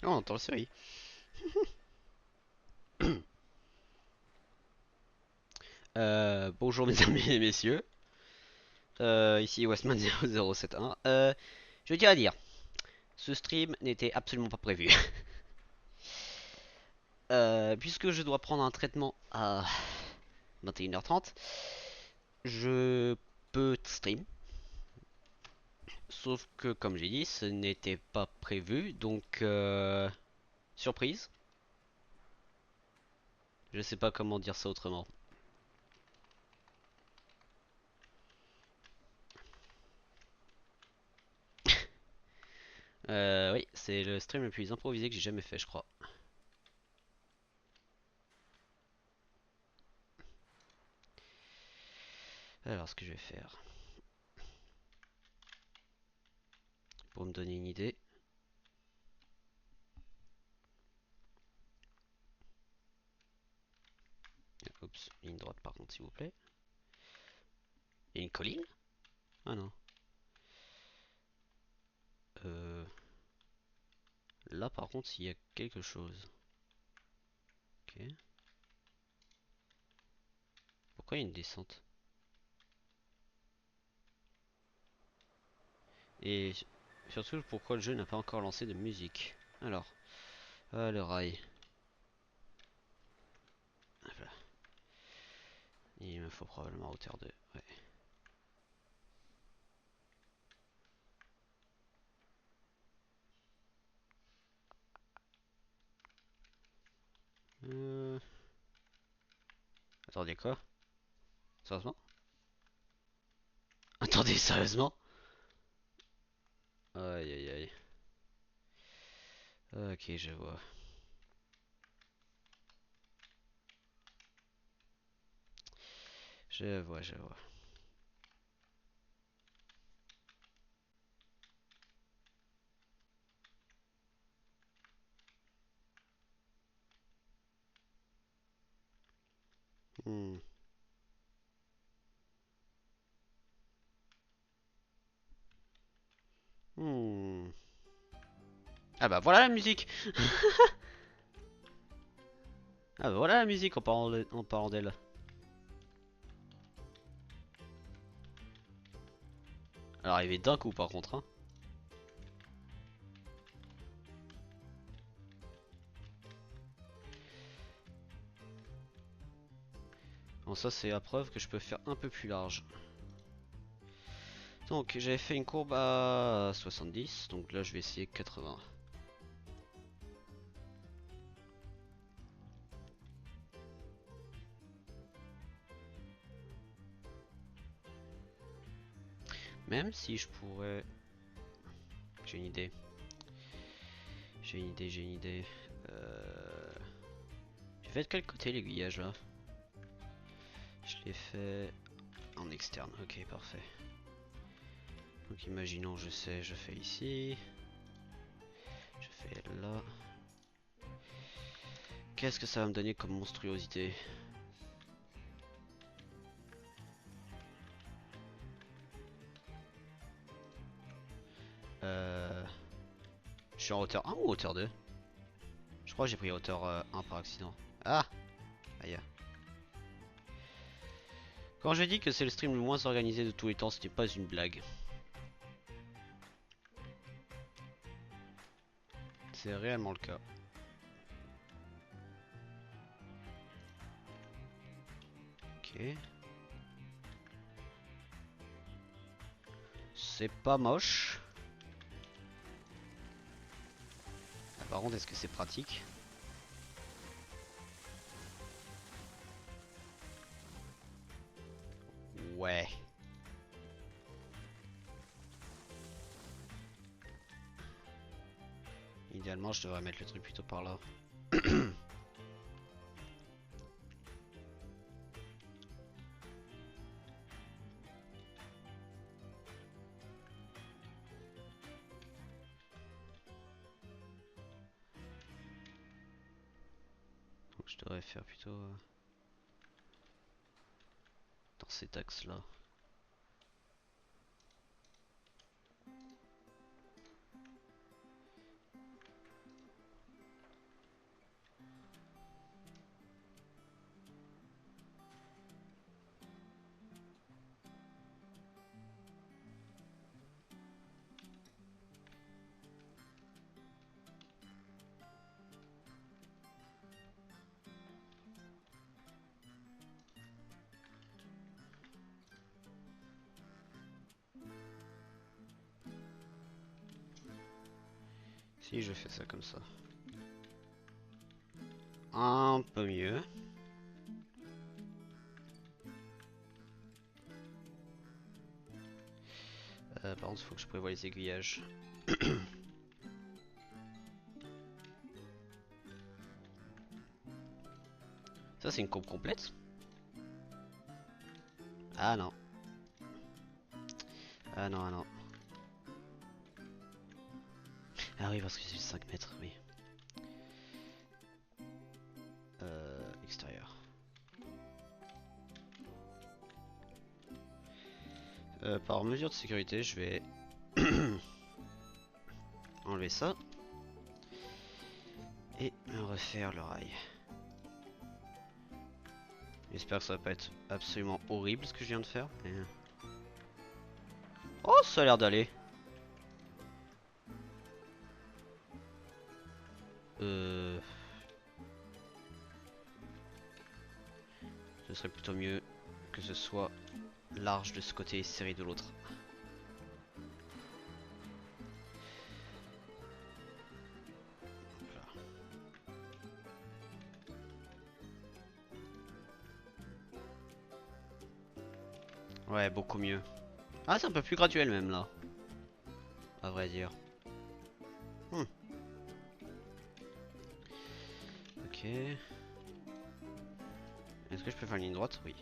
Oh, on entend la série. Bonjour mes amis et messieurs. Ici Westman 0071. Je tiens à dire, ce stream n'était absolument pas prévu. Puisque je dois prendre un traitement à 21h30, je peux stream. Sauf que, comme j'ai dit, ce n'était pas prévu. Donc, surprise. Je sais pas comment dire ça autrement. Oui, c'est le stream le plus improvisé que j'ai jamais fait, je crois. Alors, ce que je vais faire, pour me donner une idée. Oups, ligne droite par contre, s'il vous plaît. Il y a une colline? Ah non. Euh, Là par contre, il y a quelque chose. Ok. Pourquoi il y a une descente? Et surtout, pourquoi le jeu n'a pas encore lancé de musique? Alors, le rail. Voilà. Il me faut probablement à hauteur de... Ouais. Euh... Attendez quoi? Sérieusement? Attendez, sérieusement? Aïe aïe aïe. Ok, je vois. Je vois, je vois. Hmm. Hmm. Ah bah voilà la musique! Ah bah voilà la musique en parlant d'elle. Elle est arrivée d'un coup par contre, hein. Bon, ça c'est la preuve que je peux faire un peu plus large. Donc j'avais fait une courbe à 70, donc là je vais essayer 80. Même si je pourrais... J'ai une idée. J'ai une idée, j'ai une idée. J'ai fait de quel côté l'aiguillage là? Je l'ai fait en externe, ok parfait. Donc imaginons, je sais, je fais ici. Je fais là. Qu'est-ce que ça va me donner comme monstruosité? Euh... Je suis en hauteur 1 ou hauteur 2? Je crois que j'ai pris hauteur 1 par accident. Ah! Aïe. Quand je dis que c'est le stream le moins organisé de tous les temps, ce n'est pas une blague. C'est réellement le cas. Ok. C'est pas moche. Ah, par contre, est-ce que c'est pratique? Ouais. Idéalement, je devrais mettre le truc plutôt par là. Donc, je devrais faire plutôt dans cet axe-là. Si je fais ça comme ça. Un peu mieux. Par contre, il faut que je prévoie les aiguillages. Ça, c'est une courbe complète? Ah non. Ah non, ah non. Ah oui, parce que c'est 5 mètres, oui. Extérieur. Par mesure de sécurité, je vais enlever ça. Et refaire le rail. J'espère que ça va pas être absolument horrible ce que je viens de faire. Mais... oh, ça a l'air d'aller. Ce serait plutôt mieux que ce soit large de ce côté et serré de l'autre. Ouais, beaucoup mieux. Ah, c'est un peu plus graduel même là. À vrai dire. Ok. Est-ce que je peux faire une ligne droite? Oui.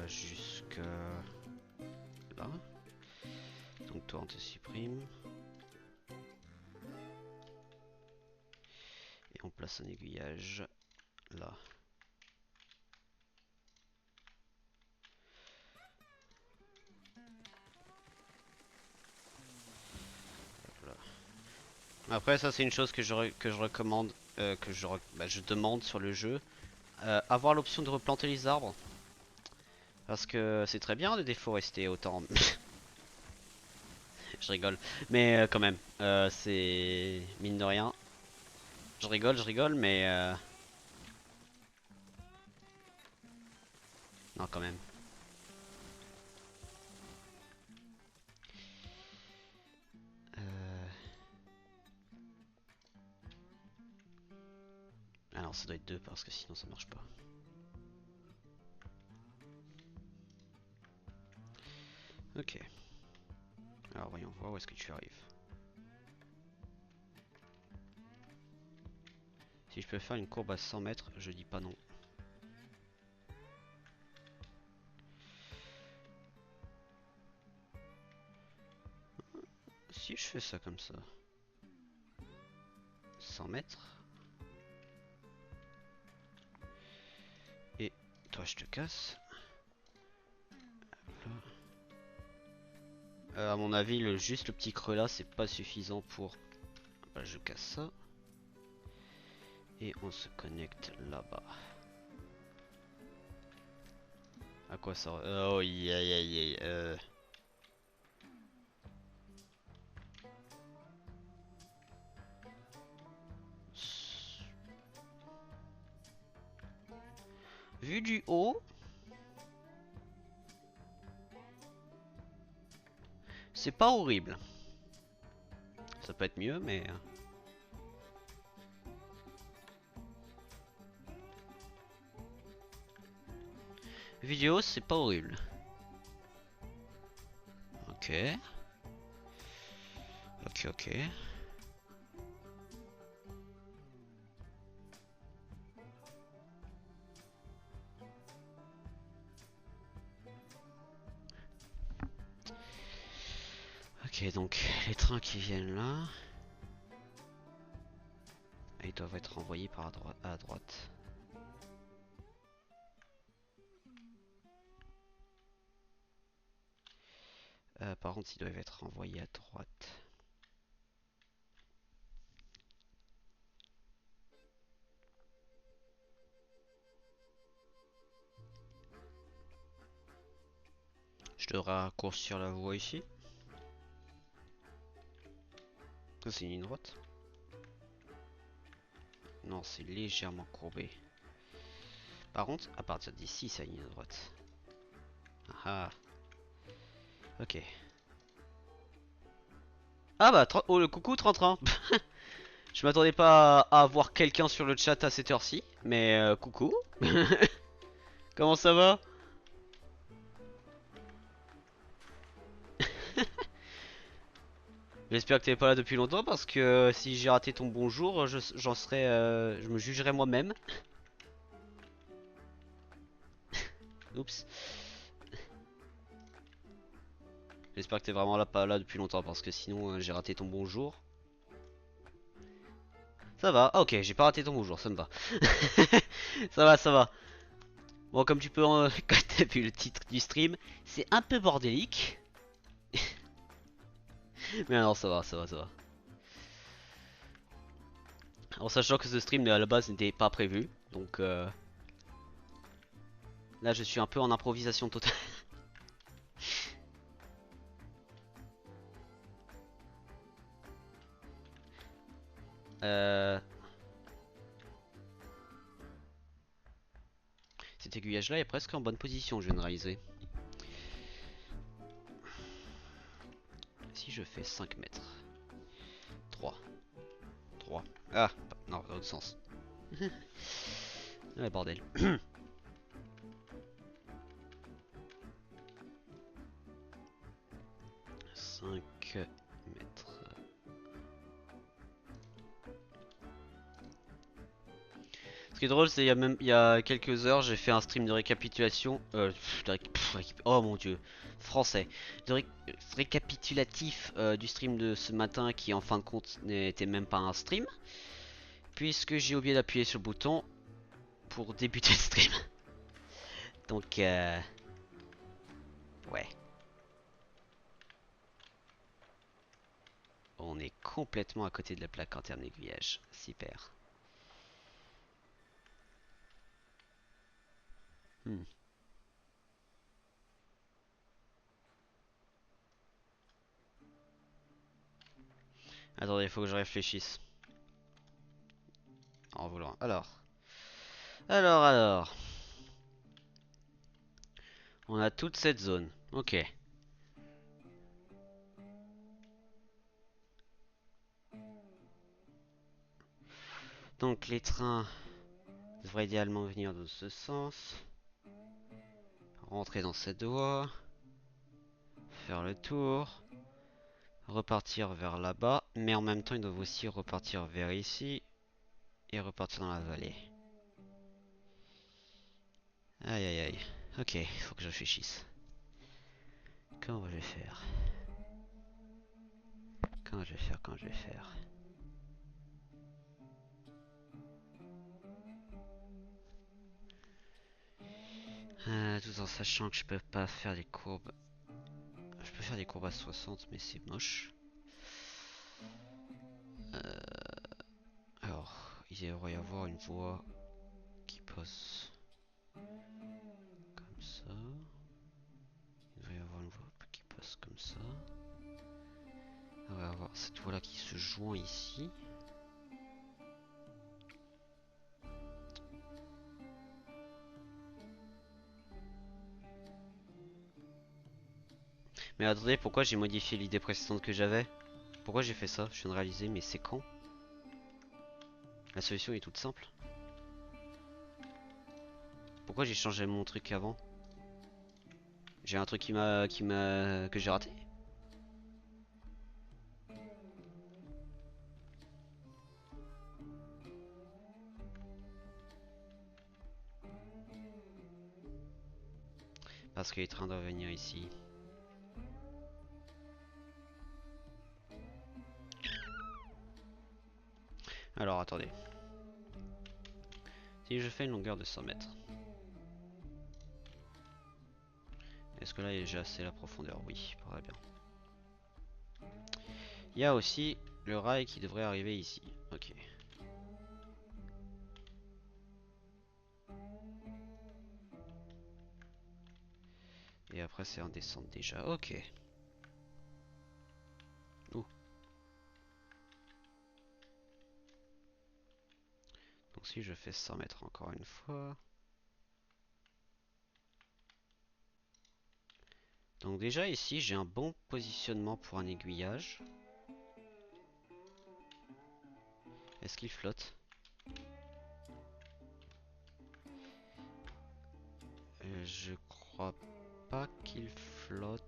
Jusque là. Donc toi on te supprime. Et on place un aiguillage là. Voilà. Après ça c'est une chose que je recommande, je demande sur le jeu. Avoir l'option de replanter les arbres. Parce que c'est très bien de déforester autant. Je rigole. Mais quand même, c'est mine de rien. Je rigole, mais non quand même. Alors ça doit être 2 parce que sinon ça marche pas. Ok. Alors voyons voir où est-ce que tu arrives. Si je peux faire une courbe à 100 mètres, je dis pas non. Si je fais ça comme ça. 100 mètres. Et toi je te casse. À mon avis, juste le petit creux là, c'est pas suffisant pour... bah, je casse ça. Et on se connecte là-bas. À quoi ça... oh, aïe aïe aïe. Vu du haut... c'est pas horrible. Ça peut être mieux, mais... vidéo, c'est pas horrible. Ok. Ok. Ok, donc les trains qui viennent là... ils doivent être envoyés par à droite. Par contre, ils doivent être envoyés à droite. Je devrais raccourcir la voie ici. Ça, c'est une ligne droite. Non, c'est légèrement courbé. Par contre, à partir d'ici, c'est une ligne droite. Ah ah. Ok. Ah bah, oh, le coucou 30. Je m'attendais pas à avoir quelqu'un sur le chat à cette heure-ci, mais coucou. Comment ça va? J'espère que t'es pas là depuis longtemps parce que si j'ai raté ton bonjour, j'en serais, je me jugerais moi-même. Oups. J'espère que t'es vraiment là, pas là depuis longtemps parce que sinon j'ai raté ton bonjour. Ça va, ah, ok, j'ai pas raté ton bonjour, ça me va. Ça va, ça va. Bon, comme tu peux, quand t'as vu le titre du stream, c'est un peu bordélique. Mais non, ça va, ça va, ça va. En sachant que ce stream à la base n'était pas prévu, donc là je suis un peu en improvisation totale. euh... Cet aiguillage là est presque en bonne position, je viens de réaliser. Si je fais 5 mètres. 3. 3. Ah, non, dans l'autre sens. Ouais, bordel. 5 mètres. Ce qui est drôle, c'est il y a quelques heures, j'ai fait un stream de récapitulation. Oh mon dieu, français. Récapitulatif du stream de ce matin qui en fin de compte n'était même pas un stream. Puisque j'ai oublié d'appuyer sur le bouton pour débuter le stream. Donc ouais. On est complètement à côté de la plaque en termes d'aiguillage. Super. Hmm. Attendez, il faut que je réfléchisse. En voulant. Alors. On a toute cette zone. Ok. Donc les trains devraient idéalement venir dans ce sens. Rentrer dans cette voie. Faire le tour. Repartir vers là-bas. Mais en même temps, ils doivent aussi repartir vers ici. Et repartir dans la vallée. Aïe aïe aïe. Ok, il faut que je réfléchisse. Comment je vais faire? Comment je vais faire? Comment je vais faire? Tout en sachant que je peux pas faire des courbes. Je peux faire des courbes à 60, mais c'est moche. Alors, il devrait y avoir une voie qui passe comme ça. Il devrait y avoir une voie qui passe comme ça. On va avoir cette voie là qui se joint ici. Mais attendez, pourquoi j'ai modifié l'idée précédente que j'avais? Pourquoi j'ai fait ça? Je viens de réaliser, mais c'est quand? La solution est toute simple. Pourquoi j'ai changé mon truc avant? J'ai un truc que j'ai raté? Parce que les trains doivent venir ici. Alors attendez. Si je fais une longueur de 100 mètres. Est-ce que là j'ai assez la profondeur? Oui, paraît bien. Il y a aussi le rail qui devrait arriver ici. Ok. Et après c'est en descente déjà. Ok. Ouh. Donc si je fais 100 mètres encore une fois. Donc déjà ici j'ai un bon positionnement pour un aiguillage. Est-ce qu'il flotte? Je crois pas qu'il flotte.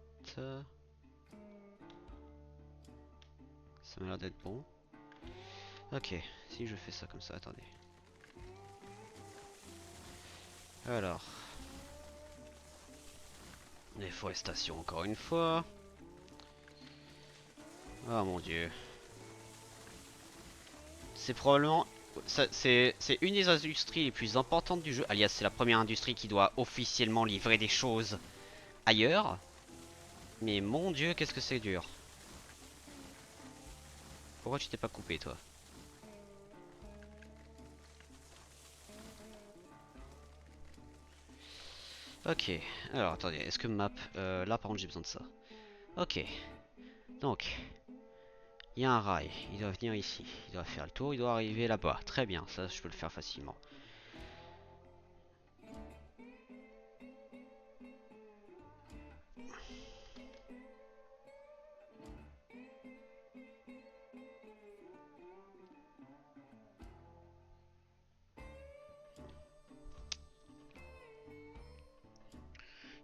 Ça m'a l'air d'être bon. Ok, si je fais ça comme ça, attendez. Alors. Déforestation encore une fois. Oh mon dieu. C'est probablement... C'est une des industries les plus importantes du jeu. Alias, c'est la première industrie qui doit officiellement livrer des choses ailleurs. Mais mon dieu, qu'est-ce que c'est dur. Pourquoi tu t'es pas coupé, toi? Ok, alors attendez, est-ce que map... là par contre j'ai besoin de ça. Ok, donc... Il y a un rail, il doit venir ici. Il doit faire le tour, il doit arriver là-bas. Très bien, ça je peux le faire facilement.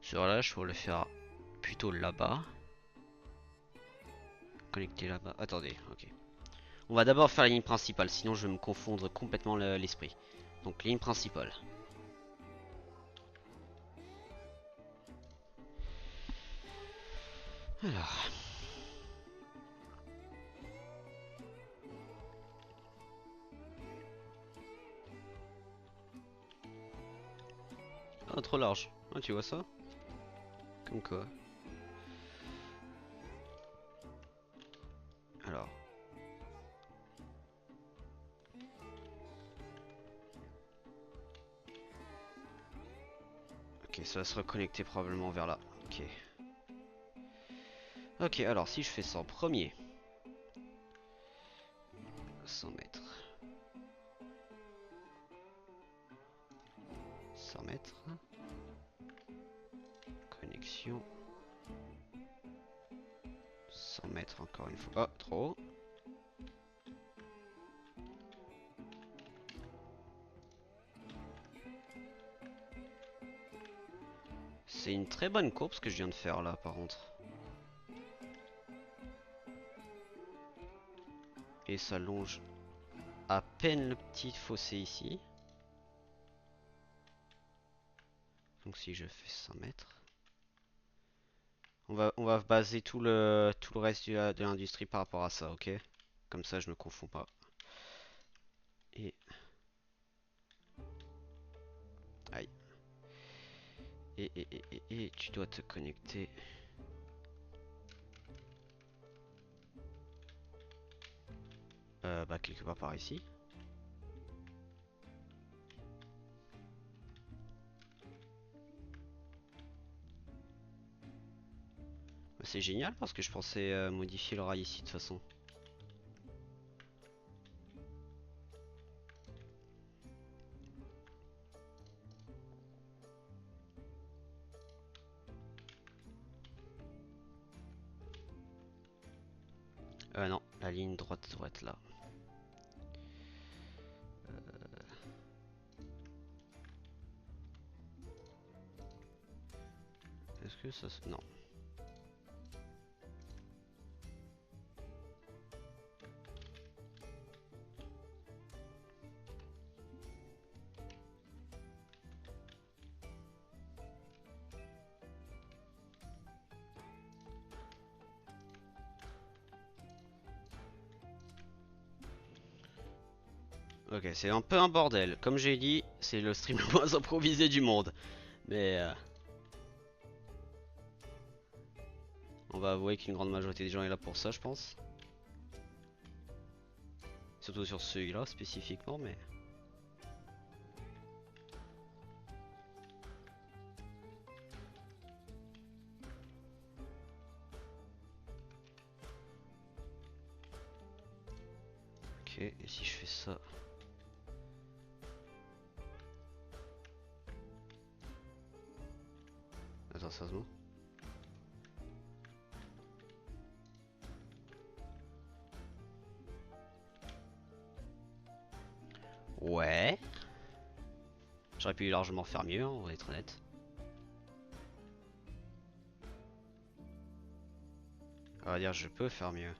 Sur là, je peux le faire plutôt là-bas. Connecter là-bas. Attendez, ok. On va d'abord faire la ligne principale, sinon je vais me confondre complètement l'esprit. Donc ligne principale. Alors. Oh, trop large. Ah, tu vois ça? Comme quoi. Alors. Ok, ça va se reconnecter probablement vers là. Ok. Ok, alors si je fais ça en premier. 100 mètres. 100 mètres. Connexion. 100 mètres encore une fois. Oh, trop haut. C'est une très bonne courbe ce que je viens de faire là par contre. Et ça longe à peine le petit fossé ici. Donc si je fais 100 mètres. On va baser tout le reste de l'industrie par rapport à ça, ok? Comme ça je me confonds pas. Et... Aïe. Et tu dois te connecter. Bah quelque part par ici. Bah, c'est génial parce que je pensais modifier le rail ici de toute façon. Non, la ligne droite doit être là. Est-ce que ça... Non. Ok, c'est un peu un bordel. Comme j'ai dit, c'est le stream le moins improvisé du monde. Mais on va avouer qu'une grande majorité des gens est là pour ça, je pense. Surtout sur celui-là spécifiquement, mais... Ok, et si je fais ça... Attends, ça se voit. J'aurais pu largement faire mieux, hein, on va être honnête. On va dire je peux faire mieux.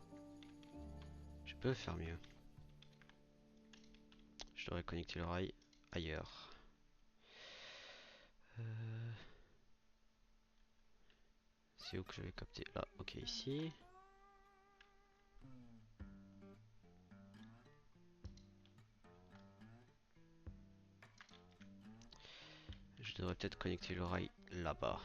Je peux faire mieux. Je devrais connecter le rail ailleurs. C'est où que je vais capter? Là, ok, ici. Je devrais peut-être connecter le rail là-bas.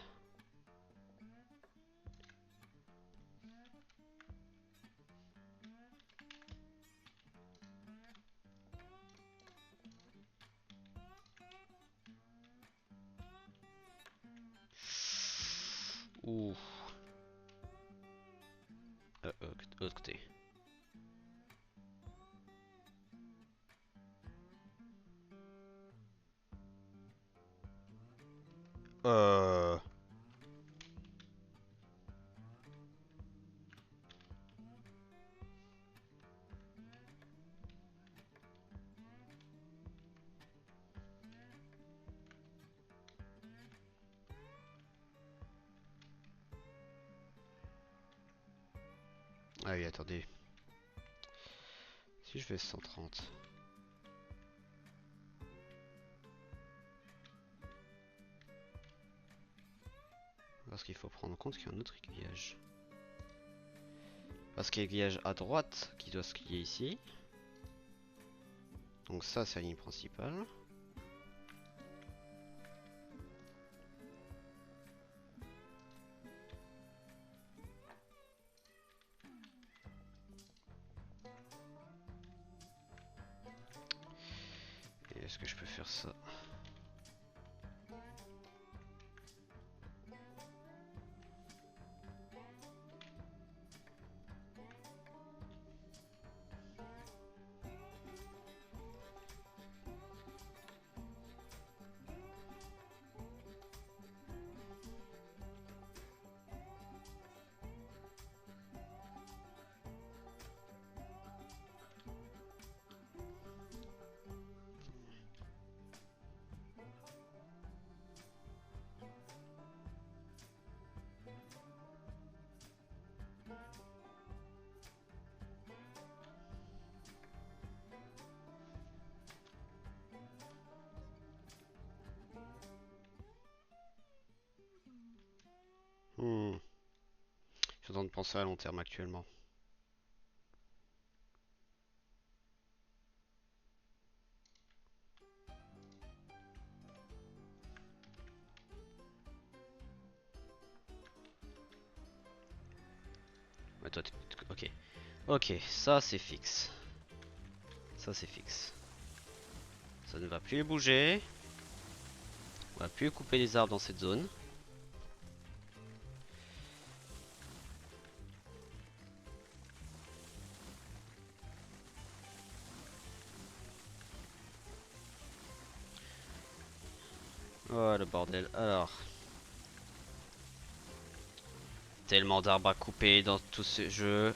Ouh. Autre côté. Euh... Ah oui, attendez. Si je fais 130. Parce qu'il faut prendre en compte qu'il y a un autre aiguillage. Parce qu'il y a l'aiguillage à droite qui doit se skier ici. Donc ça, c'est la ligne principale. Et est-ce que je peux faire ça? Hmm. Je suis en train de penser à long terme actuellement. Ouais, toi, ok. Ok, ça c'est fixe. Ça c'est fixe. Ça ne va plus bouger. On va plus couper les arbres dans cette zone. Oh le bordel. Alors. Tellement d'arbres à couper dans tout ce jeu.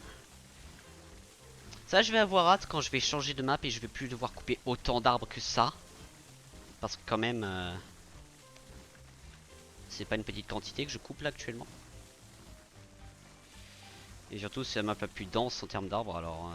Ça je vais avoir hâte quand je vais changer de map et je vais plus devoir couper autant d'arbres que ça. Parce que quand même... c'est pas une petite quantité que je coupe là actuellement. Et surtout c'est la map la plus dense en termes d'arbres alors...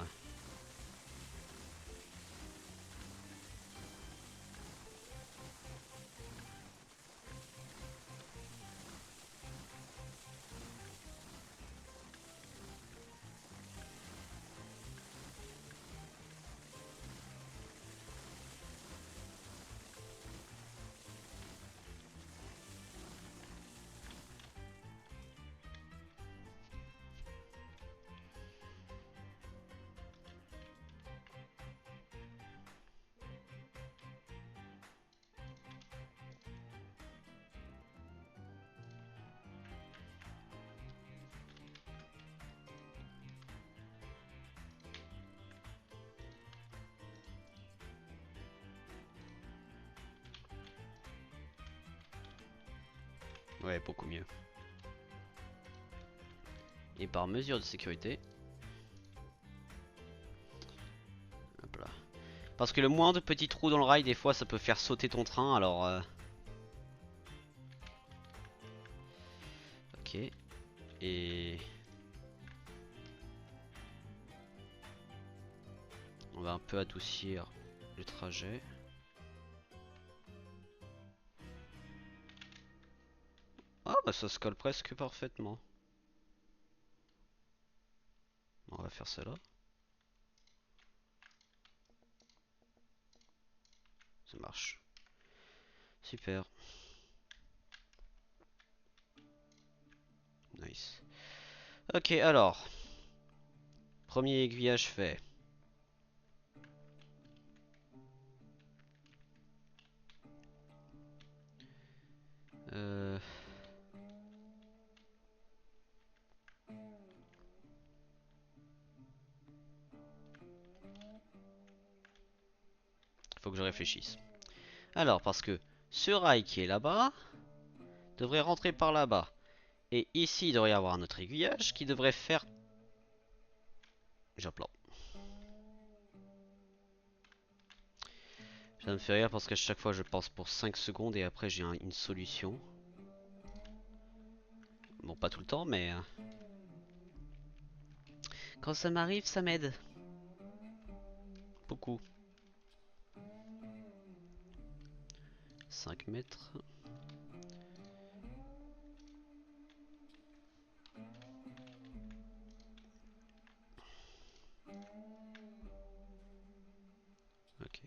Ouais, beaucoup mieux. Et par mesure de sécurité... Hop là. Parce que le moins de petits trous dans le rail, des fois, ça peut faire sauter ton train, alors... Ok. Et... on va un peu adoucir le trajet. Ah bah ça se colle presque parfaitement. On va faire ça là. Ça marche. Super. Nice. Ok, alors. Premier aiguillage fait. Euh... Faut que je réfléchisse. Alors, parce que ce rail qui est là-bas devrait rentrer par là-bas. Et ici, il devrait y avoir un autre aiguillage qui devrait faire... J'applaudis. Ça me fait rire parce qu'à chaque fois, je pense pour 5 secondes et après, j'ai une solution. Bon, pas tout le temps, mais... quand ça m'arrive, ça m'aide. Beaucoup. 5 mètres. Ok.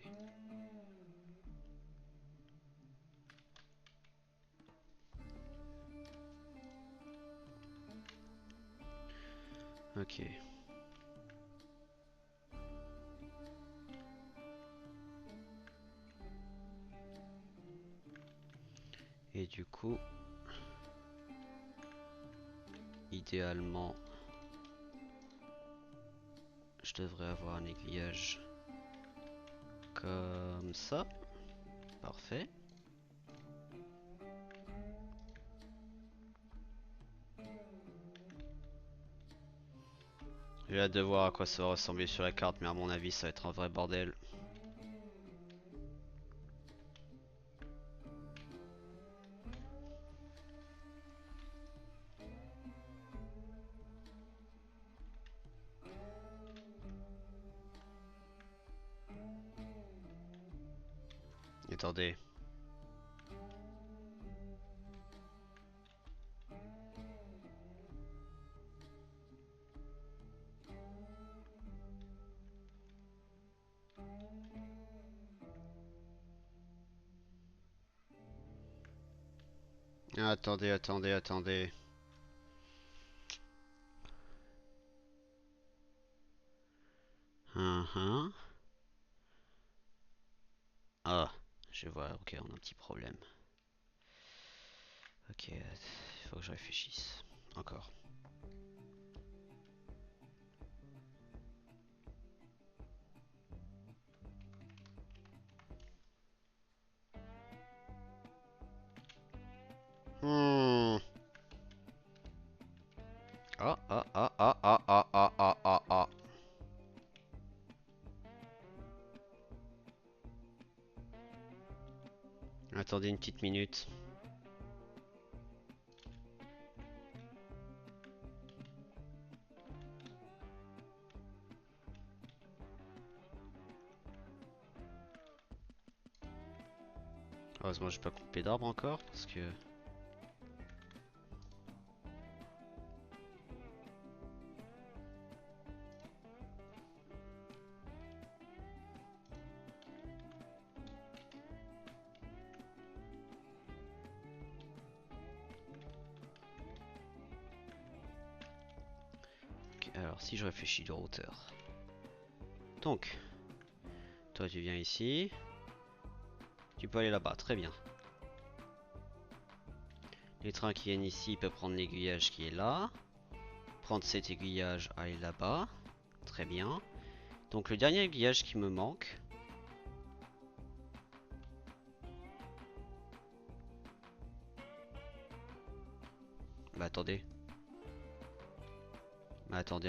Ok. Et du coup, idéalement, je devrais avoir un aiguillage comme ça. Parfait. J'ai hâte de voir à quoi ça va ressembler sur la carte, mais à mon avis, ça va être un vrai bordel. Attendez. Attendez, attendez, attendez. Ah, je vois, ok, on a un petit problème. Ok, il faut que je réfléchisse. Encore. Hmm. Ah, ah, ah, ah, ah, ah, ah, ah, ah, ah. Attendez une petite minute. Heureusement, j'ai pas coupé d'arbre encore parce que. Ok, alors, si je réfléchis de hauteur. Donc, toi, tu viens ici. Tu peux aller là-bas, très bien. Les trains qui viennent ici peuvent prendre l'aiguillage qui est là. Prendre cet aiguillage, aller là-bas. Très bien. Donc le dernier aiguillage qui me manque. Bah attendez. Bah attendez.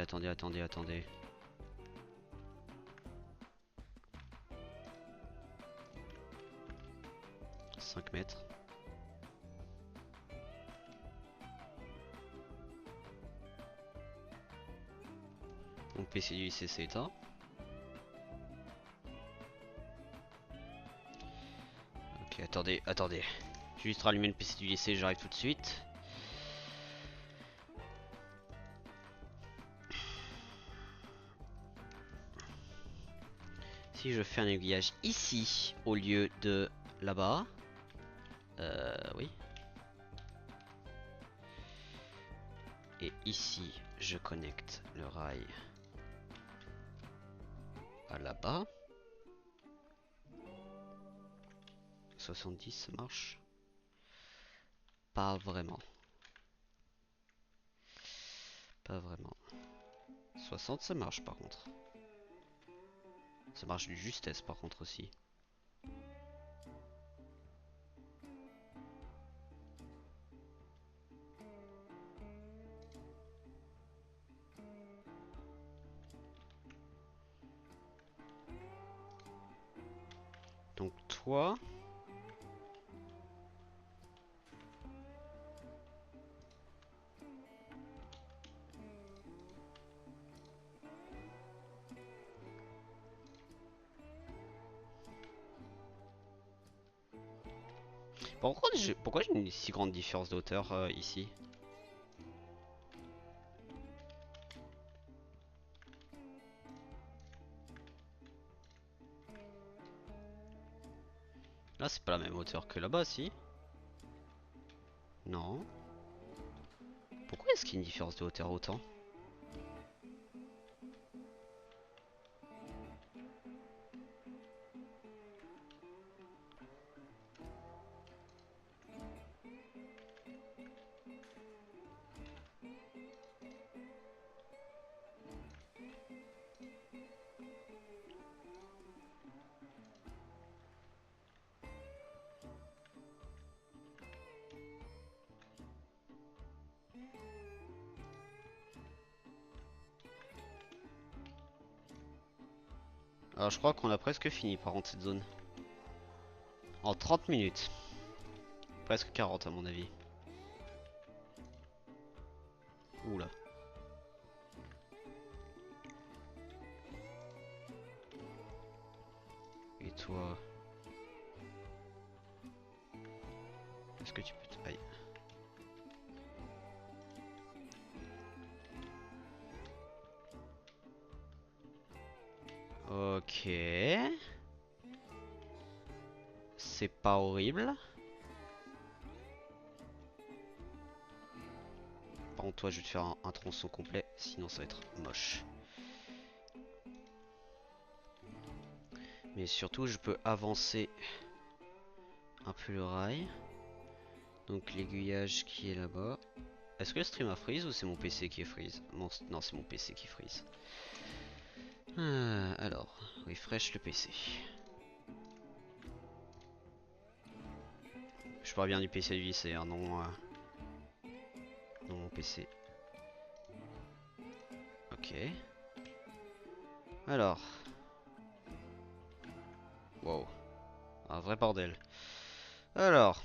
Mon PC du lycée s'est éteint. Ok, attendez, attendez. Je vais juste rallumer le PC du lycée, j'arrive tout de suite. Si je fais un aiguillage ici au lieu de là-bas. Oui. Et ici, je connecte le rail à là-bas. 70, ça marche? Pas vraiment. Pas vraiment. 60, ça marche par contre. Ça marche du justesse par contre aussi. Donc toi... pourquoi j'ai une si grande différence de hauteur ici? Là c'est pas la même hauteur que là-bas si? Non. Pourquoi est-ce qu'il y a une différence de hauteur autant? Alors je crois qu'on a presque fini par contre cette zone. En 30 minutes. Presque 40 à mon avis. Oula. Et toi? Est-ce que tu peux te... Aïe. Ok. C'est pas horrible. Par contre toi je vais te faire un tronçon complet, sinon ça va être moche. Mais surtout je peux avancer un peu le rail. Donc l'aiguillage qui est là-bas. Est-ce que le stream a freeze ou c'est mon PC qui est freeze? Non, c'est mon PC qui freeze. Alors, refresh le PC. Je parle bien du PC du lycée, hein, non, non mon PC. Ok. Alors. Wow. Un vrai bordel. Alors.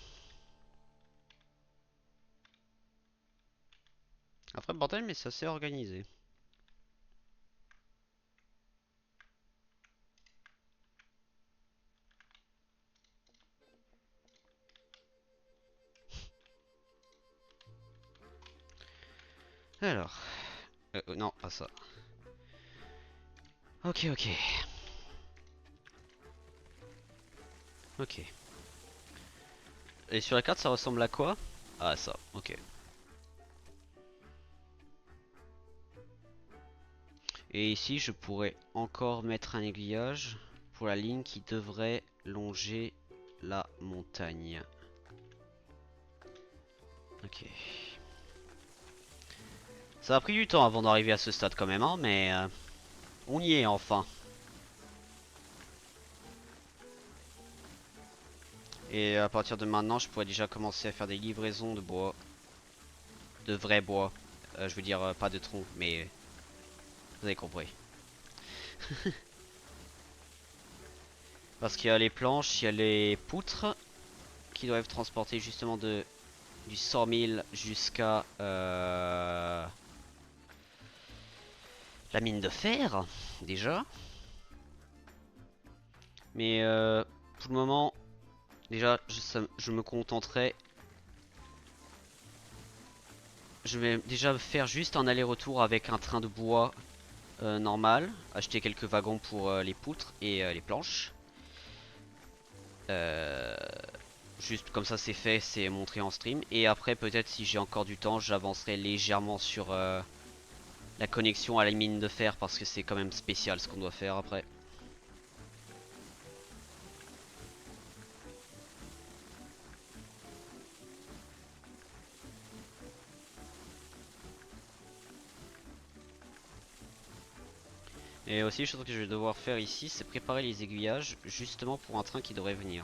Un vrai bordel, mais ça s'est organisé. Alors. Non, pas ça. Ok, ok. Ok. Et sur la carte, ça ressemble à quoi? Ah, ça, ok. Et ici, je pourrais encore mettre un aiguillage pour la ligne qui devrait longer la montagne. Ok. Ça a pris du temps avant d'arriver à ce stade quand même, hein, mais on y est enfin. Et à partir de maintenant, je pourrais déjà commencer à faire des livraisons de bois. De vrai bois. Je veux dire, pas de tronc, mais vous avez compris. Parce qu'il y a les planches, il y a les poutres qui doivent transporter justement du sawmill jusqu'à la mine de fer, déjà. Mais pour le moment, déjà, je me contenterai. Je vais déjà faire juste un aller-retour avec un train de bois normal. Acheter quelques wagons pour les poutres et les planches. Euh, Juste comme ça c'est fait, c'est montré en stream. Et après peut-être si j'ai encore du temps, j'avancerai légèrement sur la connexion à la mine de fer parce que c'est quand même spécial ce qu'on doit faire après. Et aussi, chose que je vais devoir faire ici, c'est préparer les aiguillages justement pour un train qui devrait venir.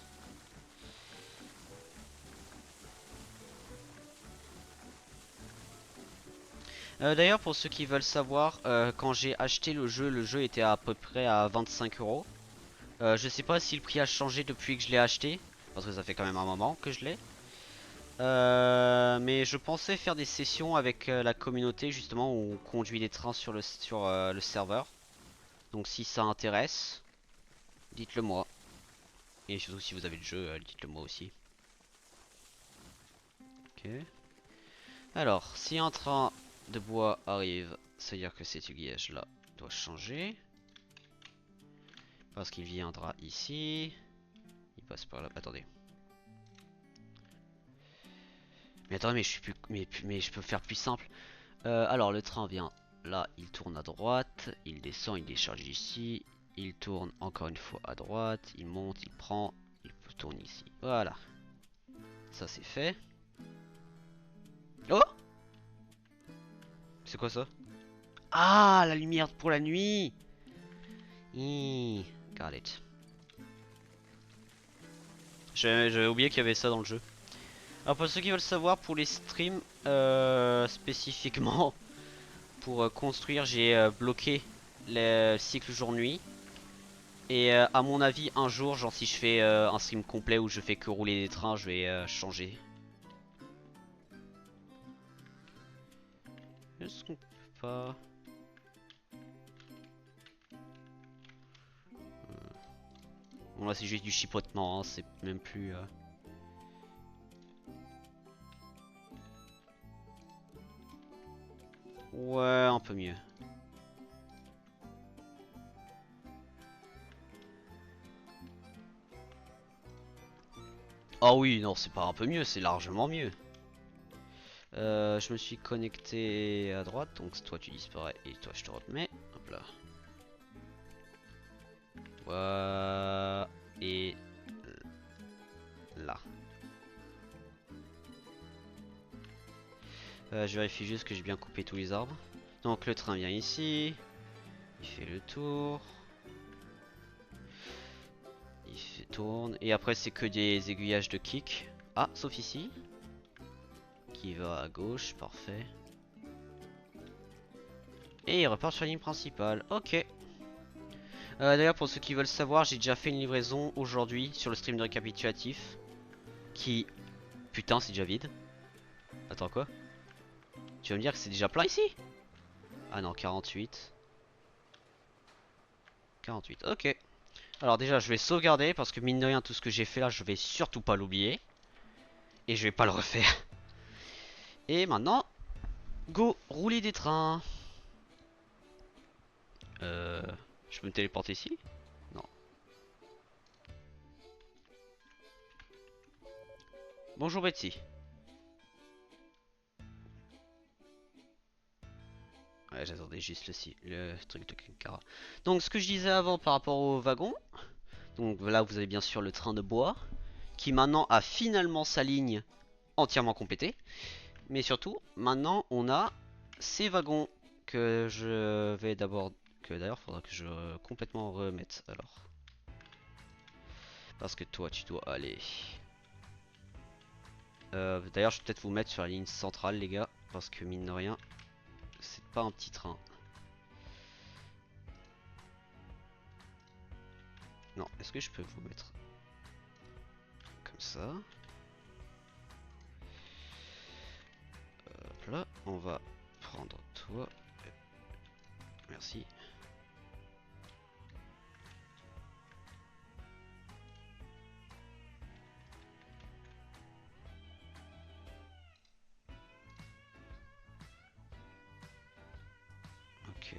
D'ailleurs, pour ceux qui veulent savoir, quand j'ai acheté le jeu était à peu près à 25 euros. Je sais pas si le prix a changé depuis que je l'ai acheté, parce que ça fait quand même un moment que je l'ai. Mais je pensais faire des sessions avec la communauté justement où on conduit des trains sur le serveur. Donc si ça intéresse, dites-le moi. Et surtout si vous avez le jeu, dites-le moi aussi. Ok. Alors, si un train de bois arrive, ça veut dire que cet aiguillage là doit changer. Parce qu'il viendra ici. Il passe par là. Attendez. Mais attendez, mais je suis plus. Mais je peux faire plus simple. Alors, le train vient là, il tourne à droite. Il descend, il décharge ici. Il tourne encore une fois à droite. Il monte, il prend. Il tourne ici. Voilà. Ça, c'est fait. Oh! C'est quoi ça? Ah, la lumière pour la nuit! Got it. J'avais oublié qu'il y avait ça dans le jeu. Alors pour ceux qui veulent savoir, pour les streams spécifiquement, pour construire, j'ai bloqué le cycle jour-nuit. Et à mon avis, un jour, genre si je fais un stream complet où je fais que rouler des trains, je vais changer. Est-ce qu'on peut pas... Bon là c'est juste du chipotement, hein, c'est même plus... Ouais, un peu mieux. Ah oui, non, c'est pas un peu mieux, c'est largement mieux. Je me suis connecté à droite, donc toi tu disparais et toi je te remets. Hop là. Voilà. Et là. Je vérifie juste que j'ai bien coupé tous les arbres. Donc le train vient ici. Il fait le tour. Tourne. Et après c'est que des aiguillages de kick. Ah, sauf ici. Qui va à gauche, parfait. Et il repart sur la ligne principale. Ok. D'ailleurs pour ceux qui veulent savoir, j'ai déjà fait une livraison aujourd'hui sur le stream de récapitulatif. Qui... Putain, c'est déjà vide. Attends quoi? Tu vas me dire que c'est déjà plein ici? Ah non, 48. 48, ok. Alors déjà, je vais sauvegarder parce que mine de rien, tout ce que j'ai fait là, je vais surtout pas l'oublier. Et je vais pas le refaire. Et maintenant, go, rouler des trains. Euh... Je peux me téléporter ici? Non. Bonjour Betsy. Ouais, j'attendais juste le truc de Kinkara. Donc ce que je disais avant par rapport au wagon. Donc là, vous avez bien sûr le train de bois. Qui maintenant a finalement sa ligne entièrement complétée. Mais surtout, maintenant on a ces wagons que je vais d'abord... Que d'ailleurs, faudra que je complètement remette alors. Parce que toi, tu dois aller... d'ailleurs, je vais peut-être vous mettre sur la ligne centrale, les gars. Parce que mine de rien, c'est pas un petit train. Non, est-ce que je peux vous mettre comme ça? Hop là, on va prendre toi. merci. Ok.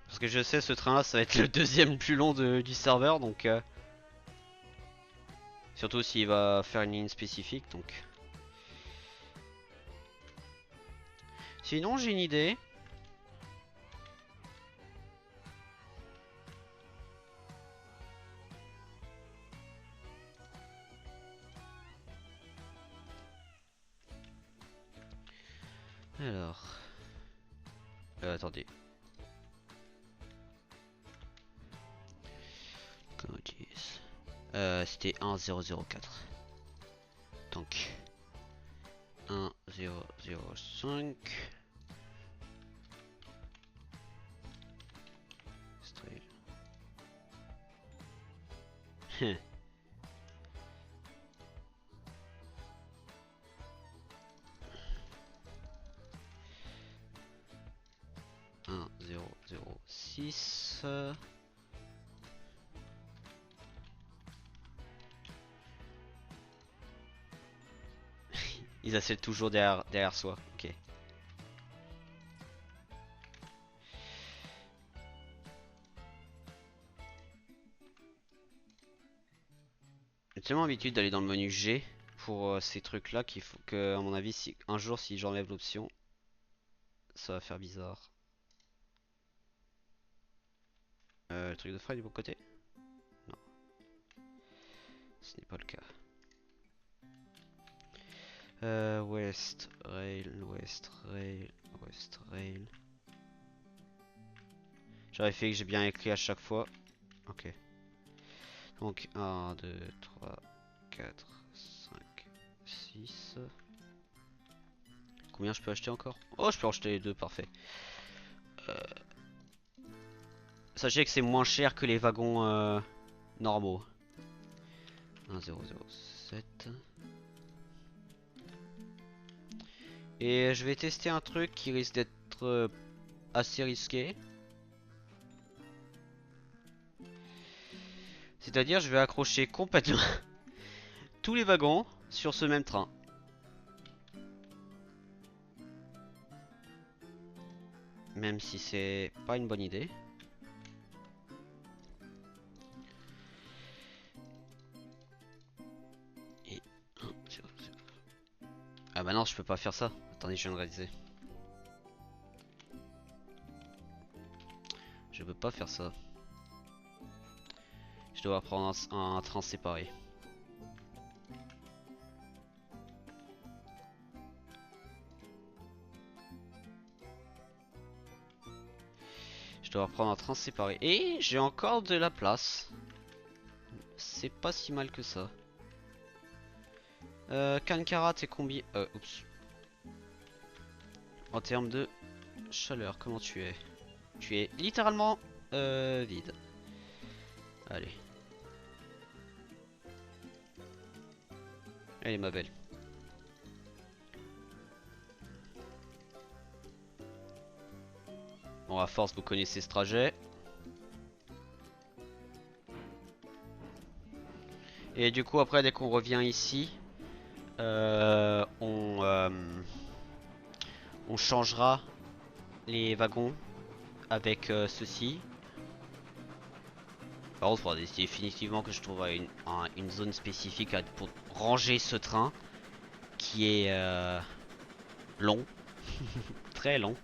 Parce que je sais ce train là ça va être le deuxième le plus long du serveur donc surtout s'il va faire une ligne spécifique donc. Sinon j'ai une idée. Alors. Attendez. C'était 1004. Donc 1005. Straight. 1006. Ils accèdent toujours derrière soi. Ok. J'ai tellement l'habitude d'aller dans le menu G pour ces trucs là qu'il faut que, à mon avis, si un jour si j'enlève l'option, ça va faire bizarre. Le truc de frais du bon côté? Non. Ce n'est pas le cas. West Rail, West Rail, West Rail. J'avais fait que j'ai bien écrit à chaque fois. Ok. Donc 1, 2, 3, 4, 5, 6. Combien je peux acheter encore? Oh, je peux en acheter les deux, parfait. Sachez que c'est moins cher que les wagons normaux. 1007. Et je vais tester un truc qui risque d'être assez risqué. C'est-à-dire, je vais accrocher complètement tous les wagons sur ce même train. Même si c'est pas une bonne idée. Et... Ah bah non, je peux pas faire ça. Attendez, je viens de réaliser. Je peux pas faire ça. Je dois prendre un train séparé. Je dois prendre un train séparé. Et j'ai encore de la place. C'est pas si mal que ça. Kankara, t'es combien? Oups. En termes de chaleur, comment tu es? Tu es littéralement vide. Allez. Allez ma belle. Bon, à force, vous connaissez ce trajet. Et du coup, après, dès qu'on revient ici, on changera les wagons avec ceci. Par contre, il faudra définitivement que je trouve une zone spécifique pour ranger ce train qui est long, très long.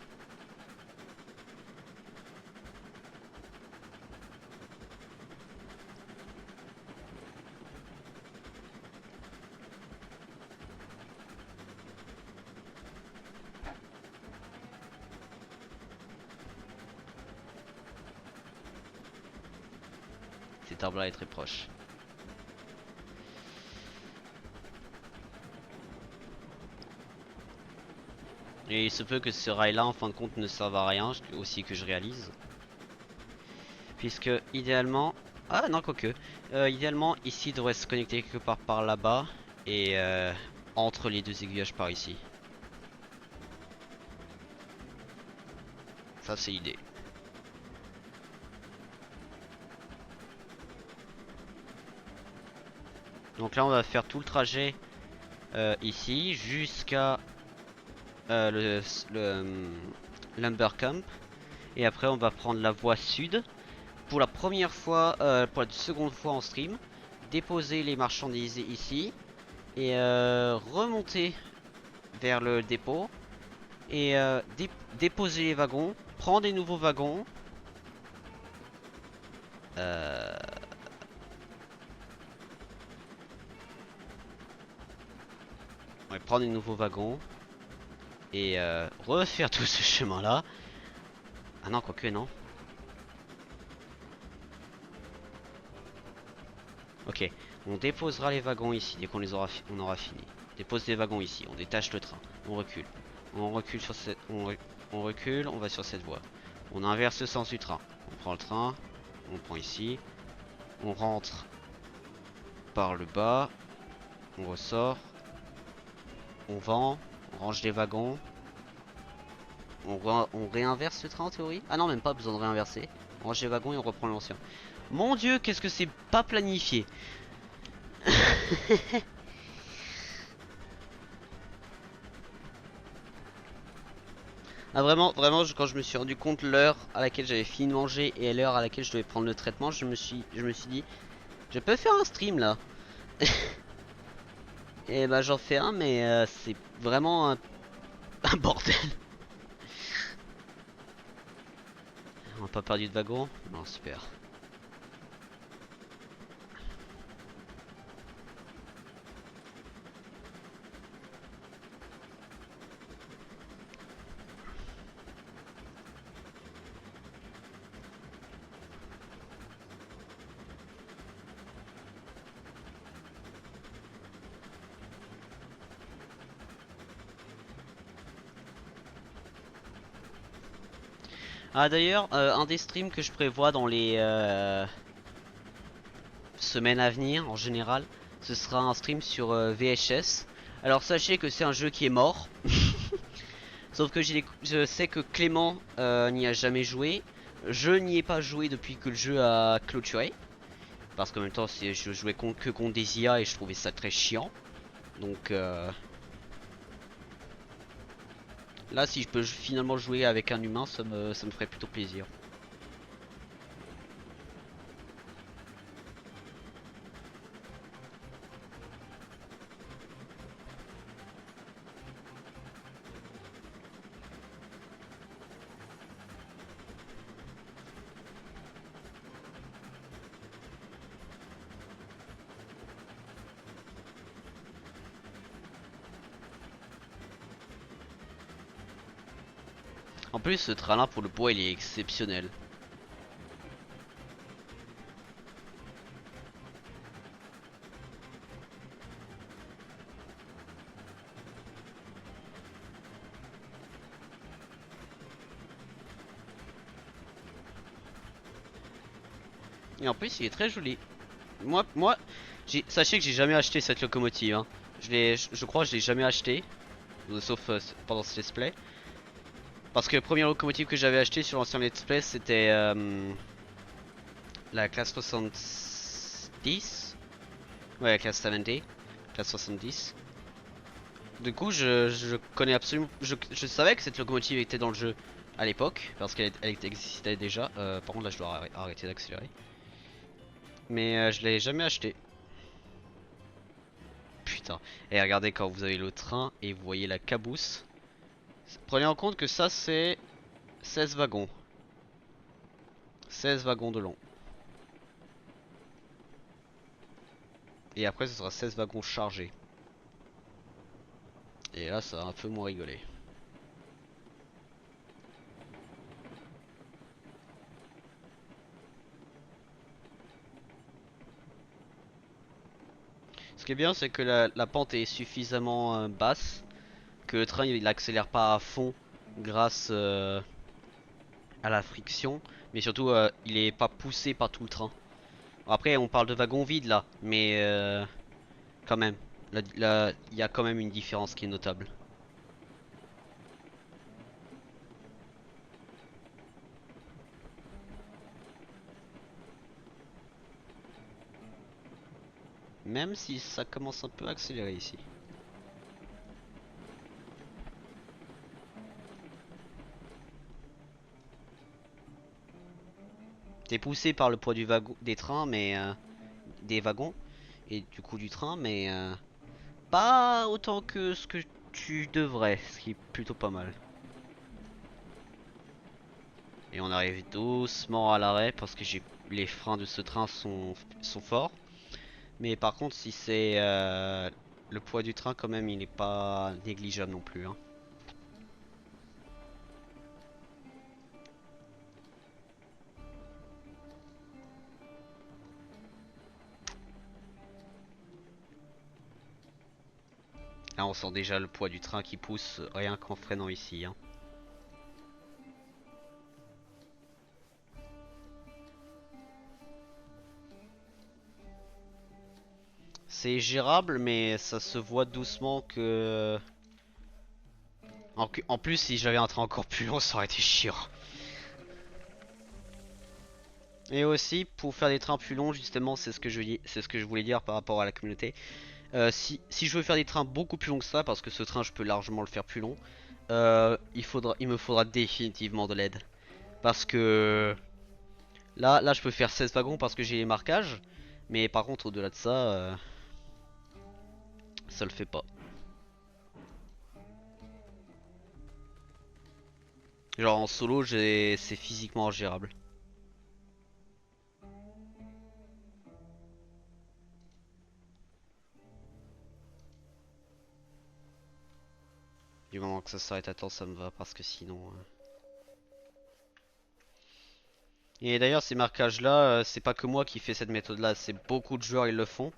Cet arbre-là est très proche. Et il se peut que ce rail-là, en fin de compte, ne serve à rien, aussi que je réalise. Puisque, idéalement... Ah non, quoique. Idéalement, ici, il devrait se connecter quelque part par là-bas. et entre les deux aiguillages par ici. Ça c'est l'idée. Donc là on va faire tout le trajet ici jusqu'à Lumber Camp. Et après on va prendre la voie sud. Pour la première fois, pour la seconde fois en stream. Déposer les marchandises ici. Et remonter vers le dépôt. Et déposer les wagons. Prendre des nouveaux wagons. Ouais, prendre des nouveaux wagons. Et refaire tout ce chemin là. Ah non, quoique non. Ok, on déposera les wagons ici dès qu'on on aura fini. Dépose les wagons ici, on détache le train, on recule. On recule sur cette, on recule, on va sur cette voie. On inverse le sens du train. On prend le train, on prend ici, on rentre par le bas, on ressort, on vend, on range les wagons. On réinverse le train en théorie. Ah non, même pas besoin de réinverser. On range les wagons et on reprend l'ancien. Mon dieu, qu'est-ce que c'est pas planifié. Ah vraiment, vraiment, quand je me suis rendu compte l'heure à laquelle j'avais fini de manger et l'heure à laquelle je devais prendre le traitement, je me suis dit, je peux faire un stream là. Et bah j'en fais un, mais c'est vraiment un bordel. On n'a pas perdu de wagon? Non, super. Ah d'ailleurs, un des streams que je prévois dans les semaines à venir en général, ce sera un stream sur VHS. Alors sachez que c'est un jeu qui est mort. Sauf que je sais que Clément n'y a jamais joué. Je n'y ai pas joué depuis que le jeu a clôturé. Parce qu'en même temps, je jouais que contre des IA et je trouvais ça très chiant. Donc là, si je peux finalement jouer avec un humain, ça me ferait plutôt plaisir. En plus, ce train-là, pour le poids, il est exceptionnel. Et en plus, il est très joli. Moi, sachez que j'ai jamais acheté cette locomotive. Hein. Je crois que je l'ai jamais acheté, sauf pendant ce let's play. Parce que la première locomotive que j'avais acheté sur l'ancien let's play, c'était la classe 70. Ouais, la classe 70. Classe 70. Du coup, je connais absolument. Je savais que cette locomotive était dans le jeu à l'époque, parce qu'elle existait déjà. Par contre, là, je dois arrêter d'accélérer. Mais je l'ai jamais acheté. Putain. Et regardez quand vous avez le train et vous voyez la cabousse. Prenez en compte que ça, c'est 16 wagons. 16 wagons de long. Et après, ce sera 16 wagons chargés. Et là, ça va un peu moins rigoler. Ce qui est bien, c'est que la pente est suffisamment basse que le train il accélère pas à fond grâce à la friction, mais surtout il est pas poussé par tout le train. Après, on parle de wagons vides là, mais quand même, il y a quand même une différence qui est notable. Même si ça commence un peu à accélérer ici. T'es poussé par le poids du wagon, des trains, mais des wagons et du coup du train, mais pas autant que ce que tu devrais, ce qui est plutôt pas mal. Et on arrive doucement à l'arrêt parce que les freins de ce train sont forts. Mais par contre, si c'est le poids du train, quand même, il n'est pas négligeable non plus, hein. Là, on sent déjà le poids du train qui pousse rien qu'en freinant ici, hein. C'est gérable, mais ça se voit doucement que... En plus, si j'avais un train encore plus long, ça aurait été chiant. Et aussi, pour faire des trains plus longs, justement, c'est ce que je voulais dire par rapport à la communauté. Si je veux faire des trains beaucoup plus longs que ça, parce que ce train, je peux largement le faire plus long, il me faudra définitivement de l'aide. Parce que là, je peux faire 16 wagons parce que j'ai les marquages. Mais par contre, au-delà de ça, ça le fait pas. Genre en solo, c'est physiquement ingérable. Du moment que ça s'arrête à temps, ça me va parce que sinon. Et d'ailleurs, ces marquages-là, c'est pas que moi qui fais cette méthode-là, c'est beaucoup de joueurs ils le font.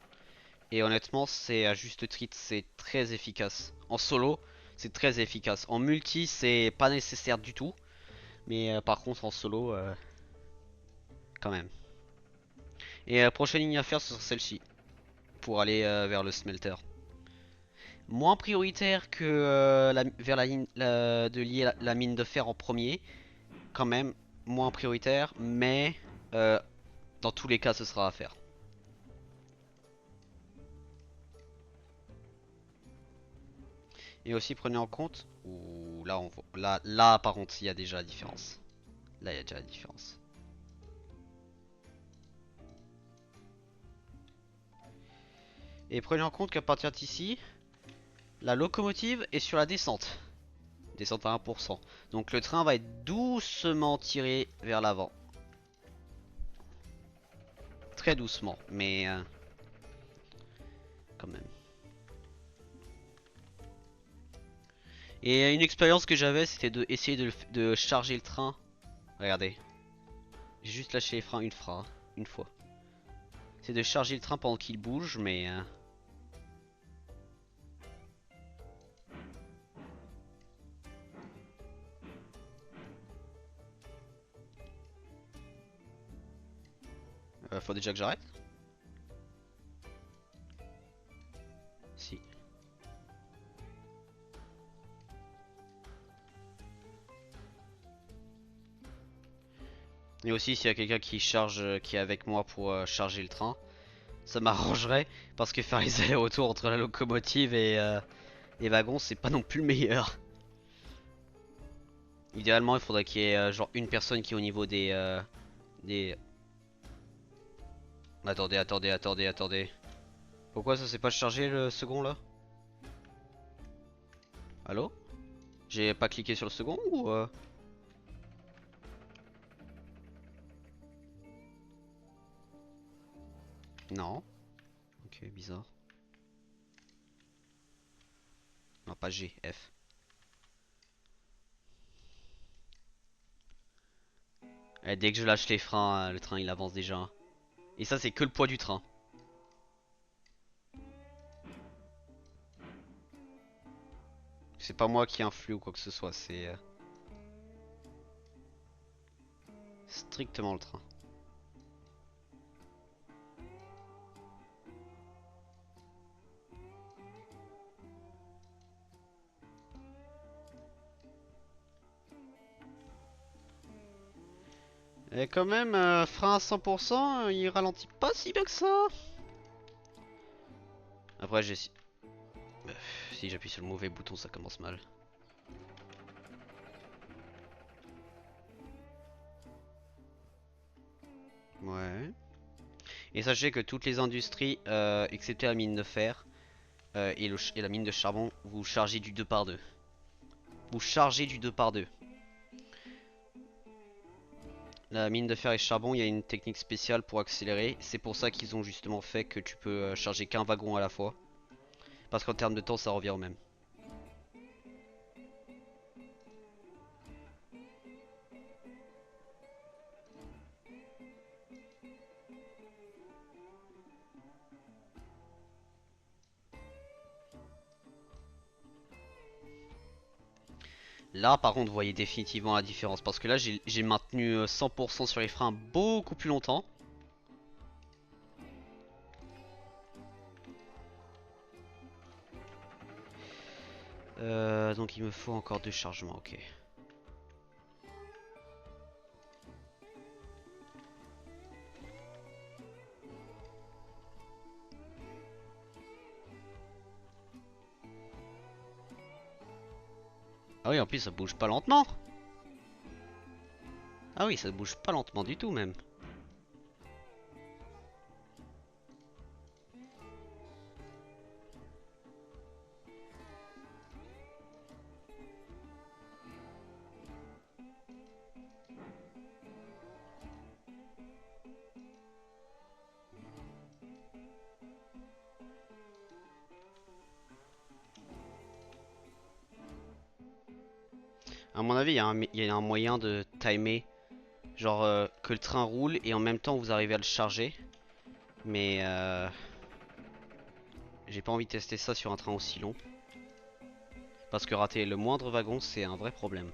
Et honnêtement, c'est à juste titre, c'est très efficace. En solo, c'est très efficace. En multi, c'est pas nécessaire du tout. Mais par contre, en solo, quand même. Et la prochaine ligne à faire, ce sera celle-ci. Pour aller vers le smelter. Moins prioritaire que vers la ligne de lier la mine de fer en premier. Quand même, moins prioritaire. Mais euh, dans tous les cas, ce sera à faire. Et aussi prenez en compte, ou là, là par contre il y a déjà la différence. Là il y a déjà la différence. Et prenez en compte qu'à partir d'ici, la locomotive est sur la descente. Descente à 1%. Donc le train va être doucement tiré vers l'avant. Très doucement, mais quand même. Et une expérience que j'avais, c'était de essayer de charger le train. Regardez, j'ai juste lâché les freins une fois. C'est de charger le train pendant qu'il bouge, mais faut déjà que j'arrête. Si. Et aussi s'il y a quelqu'un qui charge, qui est avec moi pour charger le train, ça m'arrangerait parce que faire les allers-retours entre la locomotive et les wagons, c'est pas non plus le meilleur. Idéalement, il faudrait qu'il y ait genre une personne qui est au niveau des... Attendez. Pourquoi ça s'est pas chargé le second là? Allô? J'ai pas cliqué sur le second ou Non. Ok, bizarre. Non, pas G, F. Dès que je lâche les freins, le train il avance déjà. Et ça, c'est que le poids du train. C'est pas moi qui influe ou quoi que ce soit, c'est strictement le train. Et quand même, frein à 100%, il ralentit pas si bien que ça. Après, j'ai... Si j'appuie sur le mauvais bouton, ça commence mal. Ouais. Et sachez que toutes les industries, excepté la mine de fer et la mine de charbon, vous chargez du 2 par 2. Vous chargez du 2 par 2. La mine de fer et charbon, il y a une technique spéciale pour accélérer. C'est pour ça qu'ils ont justement fait que tu peux charger qu'un wagon à la fois. Parce qu'en termes de temps, ça revient au même. Là, par contre, vous voyez définitivement la différence. Parce que là, j'ai maintenu 100% sur les freins beaucoup plus longtemps. Donc il me faut encore 2 chargements, ok. Ah oui, en plus ça bouge pas lentement. Ah oui, ça bouge pas lentement du tout même. À mon avis, il y a un moyen de timer. Genre que le train roule et en même temps vous arrivez à le charger. Mais j'ai pas envie de tester ça sur un train aussi long. Parce que rater le moindre wagon, c'est un vrai problème.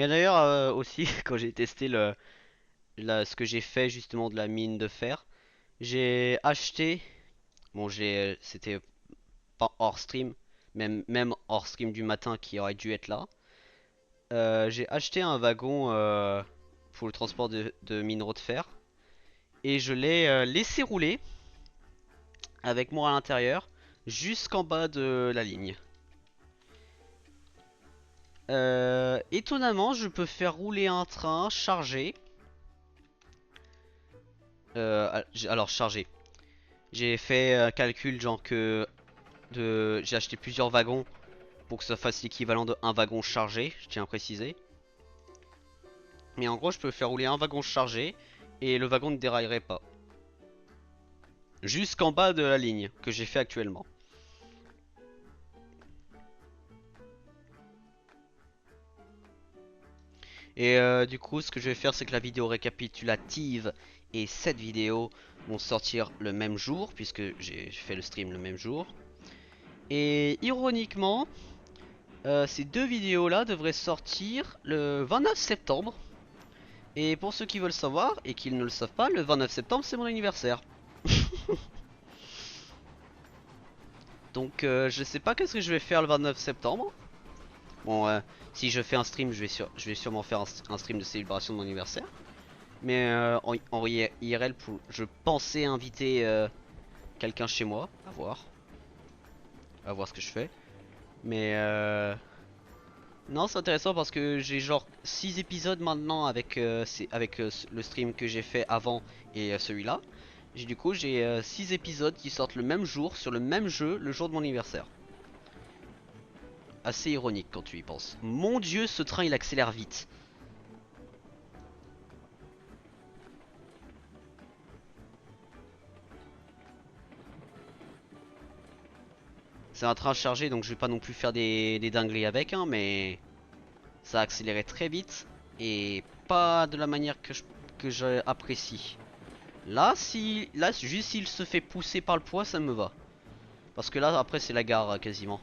Et d'ailleurs aussi, quand j'ai testé ce que j'ai fait justement de la mine de fer, j'ai acheté, bon c'était pas hors stream, même hors stream du matin qui aurait dû être là. J'ai acheté un wagon pour le transport de minerais de fer et je l'ai laissé rouler avec moi à l'intérieur jusqu'en bas de la ligne. Étonnamment, je peux faire rouler un train chargé. Alors chargé. J'ai fait un calcul genre que j'ai acheté plusieurs wagons pour que ça fasse l'équivalent de un wagon chargé, je tiens à préciser. Mais en gros, je peux faire rouler un wagon chargé et le wagon ne déraillerait pas. Jusqu'en bas de la ligne que j'ai fait actuellement. Et du coup, ce que je vais faire, c'est que la vidéo récapitulative et cette vidéo vont sortir le même jour, puisque j'ai fait le stream le même jour. Et ironiquement, ces deux vidéos-là devraient sortir le 29 septembre. Et pour ceux qui veulent savoir, et qui ne le savent pas, le 29 septembre, c'est mon anniversaire. Donc je sais pas qu'est-ce que je vais faire le 29 septembre. Bon, si je fais un stream, je vais sûrement faire un stream de célébration de mon anniversaire. Mais en IRL, je pensais inviter quelqu'un chez moi, à voir ce que je fais. Mais non, c'est intéressant parce que j'ai genre 6 épisodes maintenant avec le stream que j'ai fait avant et celui-là. Du coup, j'ai 6 épisodes qui sortent le même jour sur le même jeu, le jour de mon anniversaire. Assez ironique quand tu y penses. Mon dieu, ce train il accélère vite. C'est un train chargé donc je vais pas non plus faire des dingueries avec, hein, mais ça a accéléré très vite et pas de la manière que j'apprécie. Là, juste s'il se fait pousser par le poids, ça me va. Parce que là, après, c'est la gare quasiment.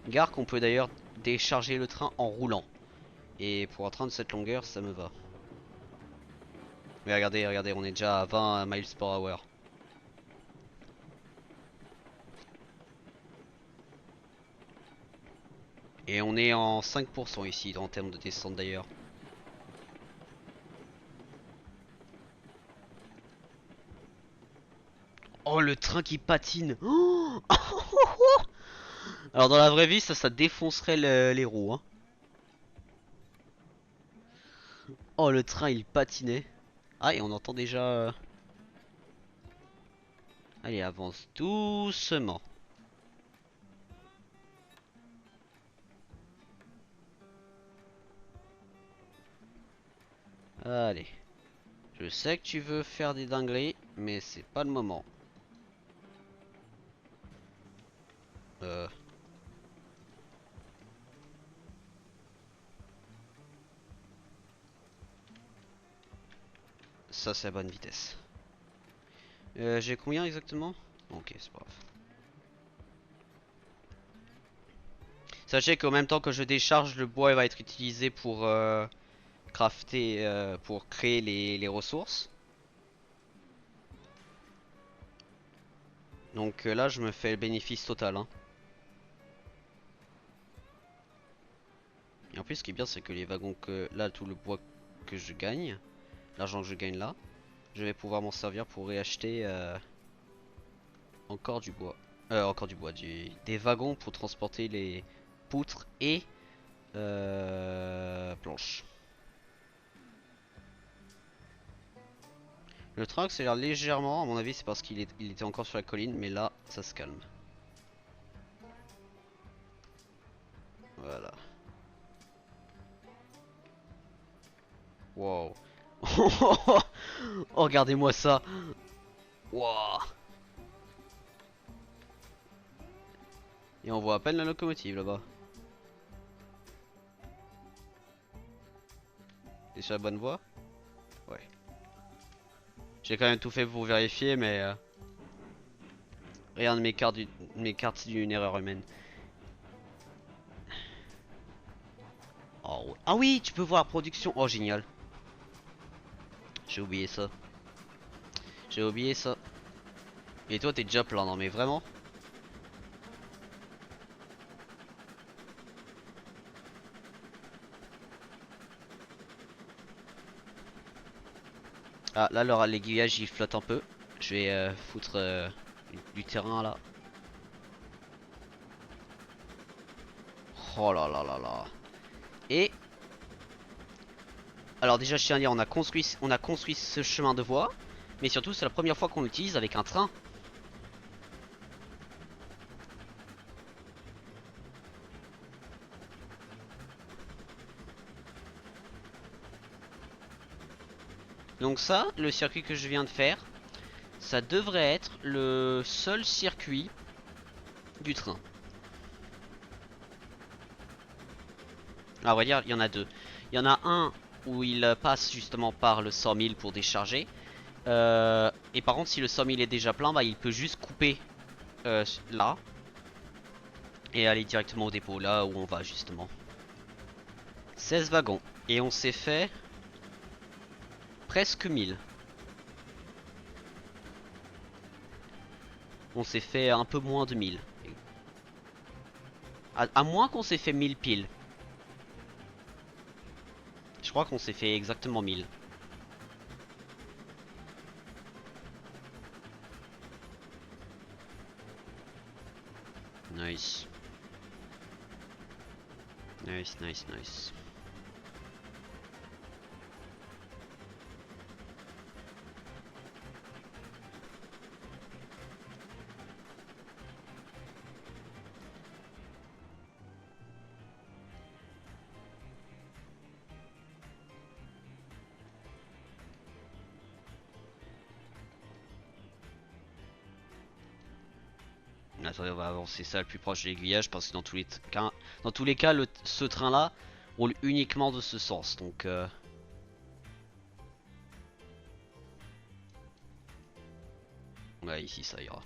Gare qu'on peut d'ailleurs décharger le train en roulant. Et pour un train de cette longueur, ça me va. Mais regardez, regardez, on est déjà à 20 miles per hour. Et on est en 5% ici en termes de descente d'ailleurs. Oh, le train qui patine. Oh. Alors dans la vraie vie, ça défoncerait les roues, hein. Oh, le train il patinait. Ah, et on entend déjà... Allez, avance doucement. Allez. Je sais que tu veux faire des dingueries, mais c'est pas le moment. Euh... Ça c'est la bonne vitesse. J'ai combien exactement? Ok, c'est pas grave. Sachez qu'au même temps que je décharge, le bois il va être utilisé pour crafter, pour créer les ressources. Donc là, je me fais le bénéfice total, hein. Et en plus, ce qui est bien, c'est que les wagons que là, tout le bois que je gagne, l'argent que je gagne là, je vais pouvoir m'en servir pour réacheter encore du bois. Encore du bois, des wagons pour transporter les poutres et planches. Le train accélère légèrement, à mon avis c'est parce il était encore sur la colline, mais là ça se calme. Voilà. Wow. Oh, regardez-moi ça. Wow. Et on voit à peine la locomotive là-bas. T'es sur la bonne voie? Ouais. J'ai quand même tout fait pour vérifier, mais rien de mes cartes d'une erreur humaine. Oh, ah oui, tu peux voir production. Oh, génial. J'ai oublié ça. J'ai oublié ça. Et toi, t'es déjà plein, non mais vraiment? Ah, là, l'aiguillage il flotte un peu. Je vais foutre du terrain là. Oh là là là là. Et alors déjà, je tiens à dire, on a construit ce chemin de voie, mais surtout c'est la première fois qu'on l'utilise avec un train. Donc ça, le circuit que je viens de faire, ça devrait être le seul circuit du train. À vrai dire, il y en a deux. Il y en a un où il passe justement par le 100 000 pour décharger. Et par contre, si le 100 000 est déjà plein, bah, il peut juste couper là et aller directement au dépôt, là où on va justement. 16 wagons. Et on s'est fait presque 1000. On s'est fait un peu moins de 1000. À moins qu'on s'est fait 1000 piles. Je crois qu'on s'est fait exactement 1000. Nice. Nice, nice, nice. Attendez, on va avancer ça le plus proche de l'aiguillage parce que dans tous les cas, ce train-là roule uniquement de ce sens. Donc, ouais, ici ça ira.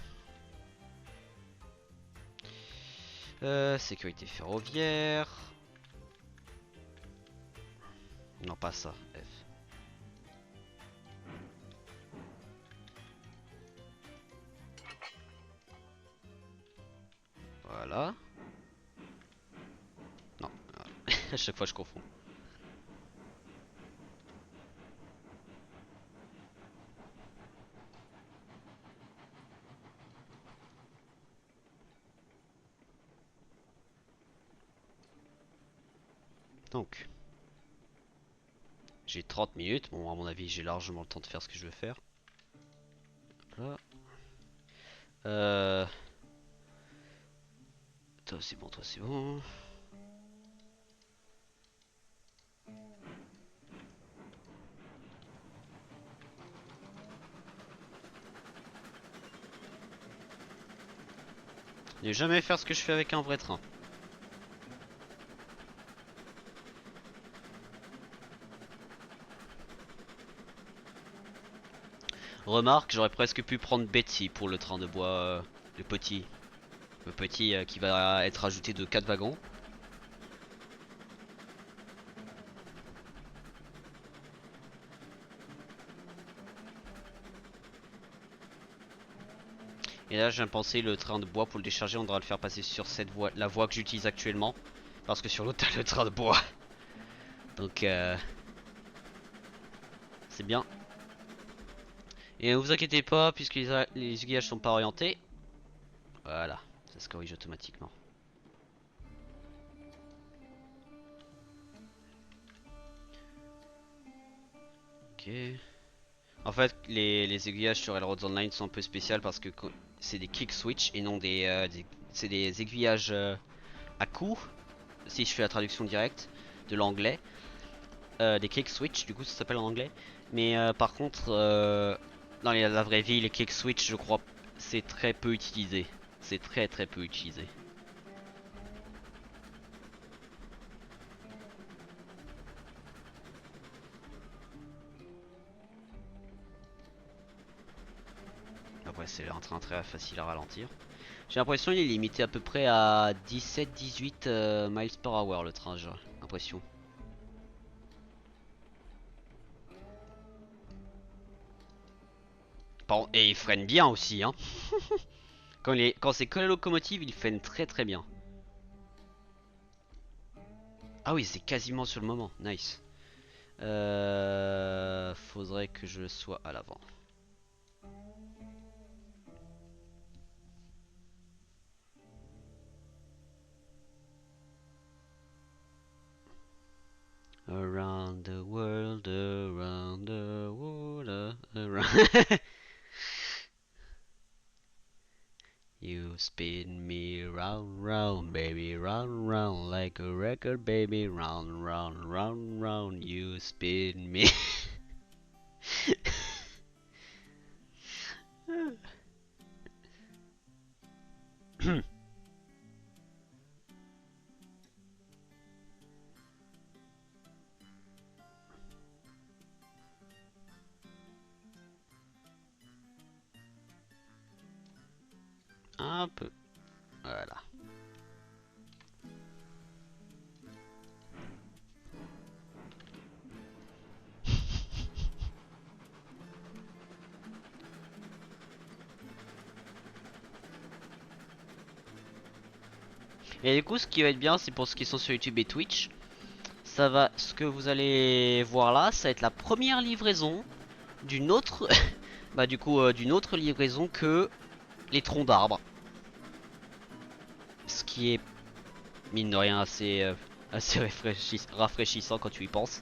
Sécurité ferroviaire. Non, pas ça. F. Voilà. Non, à chaque fois je confonds. Donc, j'ai 30 minutes. Bon, à mon avis, j'ai largement le temps de faire ce que je veux faire. Hop là. Toi, c'est bon, toi, c'est bon. Ne jamais faire ce que je fais avec un vrai train. Remarque, j'aurais presque pu prendre Betsy pour le train de bois, le petit. Le petit qui va être ajouté de 4 wagons. Et là, j'ai pensé le train de bois pour le décharger, on devra le faire passer sur cette voie, la voie que j'utilise actuellement. Parce que sur l'autre, t'as le train de bois. Donc, c'est bien. Et ne vous inquiétez pas, puisque les aiguillages sont pas orientés. Voilà, ça se corrige automatiquement. Ok. En fait, les aiguillages sur Railroads Online sont un peu spéciaux parce que c'est des kick switch et non c'est des aiguillages à coup. Si je fais la traduction directe de l'anglais, des kick switch, du coup ça s'appelle en anglais. Mais par contre, dans la vraie vie, les kick switch, je crois, c'est très peu utilisé. C'est très peu utilisé. Après, c'est un train très facile à ralentir. J'ai l'impression qu'il est limité à peu près à 17-18 miles per hour le train, j'ai l'impression. Et il freine bien aussi, hein. Quand c'est que la locomotive, il freine très bien. Ah oui, c'est quasiment sur le moment, nice. Faudrait que je sois à l'avant. Around the world, around. You spin me round, round, baby, round, round, like a record, baby, round, round, round, round. You spin me. Un peu. Voilà. Et du coup, ce qui va être bien, c'est pour ceux qui sont sur YouTube et Twitch. Ce que vous allez voir là, ça va être la première livraison d'une autre, bah du coup, d'une autre livraison que les troncs d'arbres. Ce qui est, mine de rien, assez rafraîchissant quand tu y penses.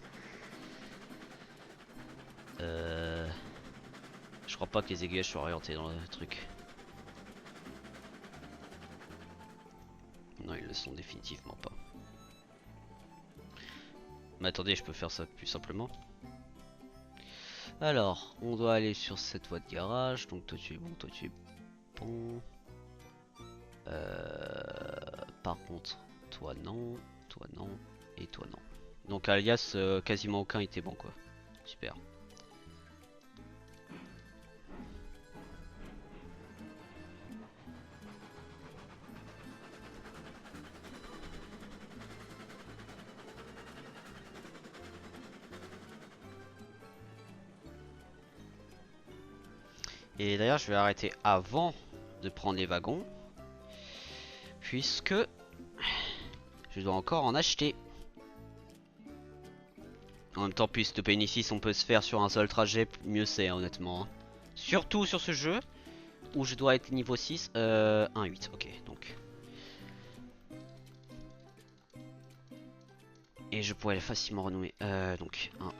Je crois pas que les aiguillages soient orientés dans le truc. Non, ils le sont définitivement pas. Mais attendez, je peux faire ça plus simplement. Alors, on doit aller sur cette voie de garage. Donc toi tu es bon, toi tu es bon. Par contre, toi non, et toi non. Donc alias, quasiment aucun était bon quoi. Super. Et d'ailleurs, je vais arrêter avant de prendre les wagons. puisque je dois encore en acheter. En même temps, puisque PN6 on peut se faire sur un seul trajet, mieux c'est hein, honnêtement. Hein. Surtout sur ce jeu où je dois être niveau 6, 1,8, ok donc. Et je pourrais facilement renommer, donc 1.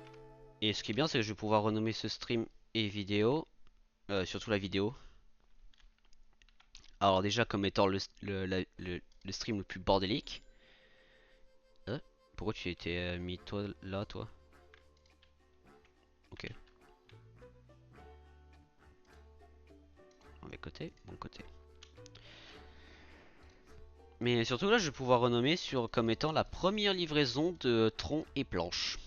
Et ce qui est bien c'est que je vais pouvoir renommer ce stream et vidéo, surtout la vidéo. Alors déjà comme étant le stream le plus bordélique. Pourquoi tu étais mis toi là toi? Ok. Mauvais côté, bon côté. Mais surtout là je vais pouvoir renommer sur comme étant la première livraison de troncs et planches.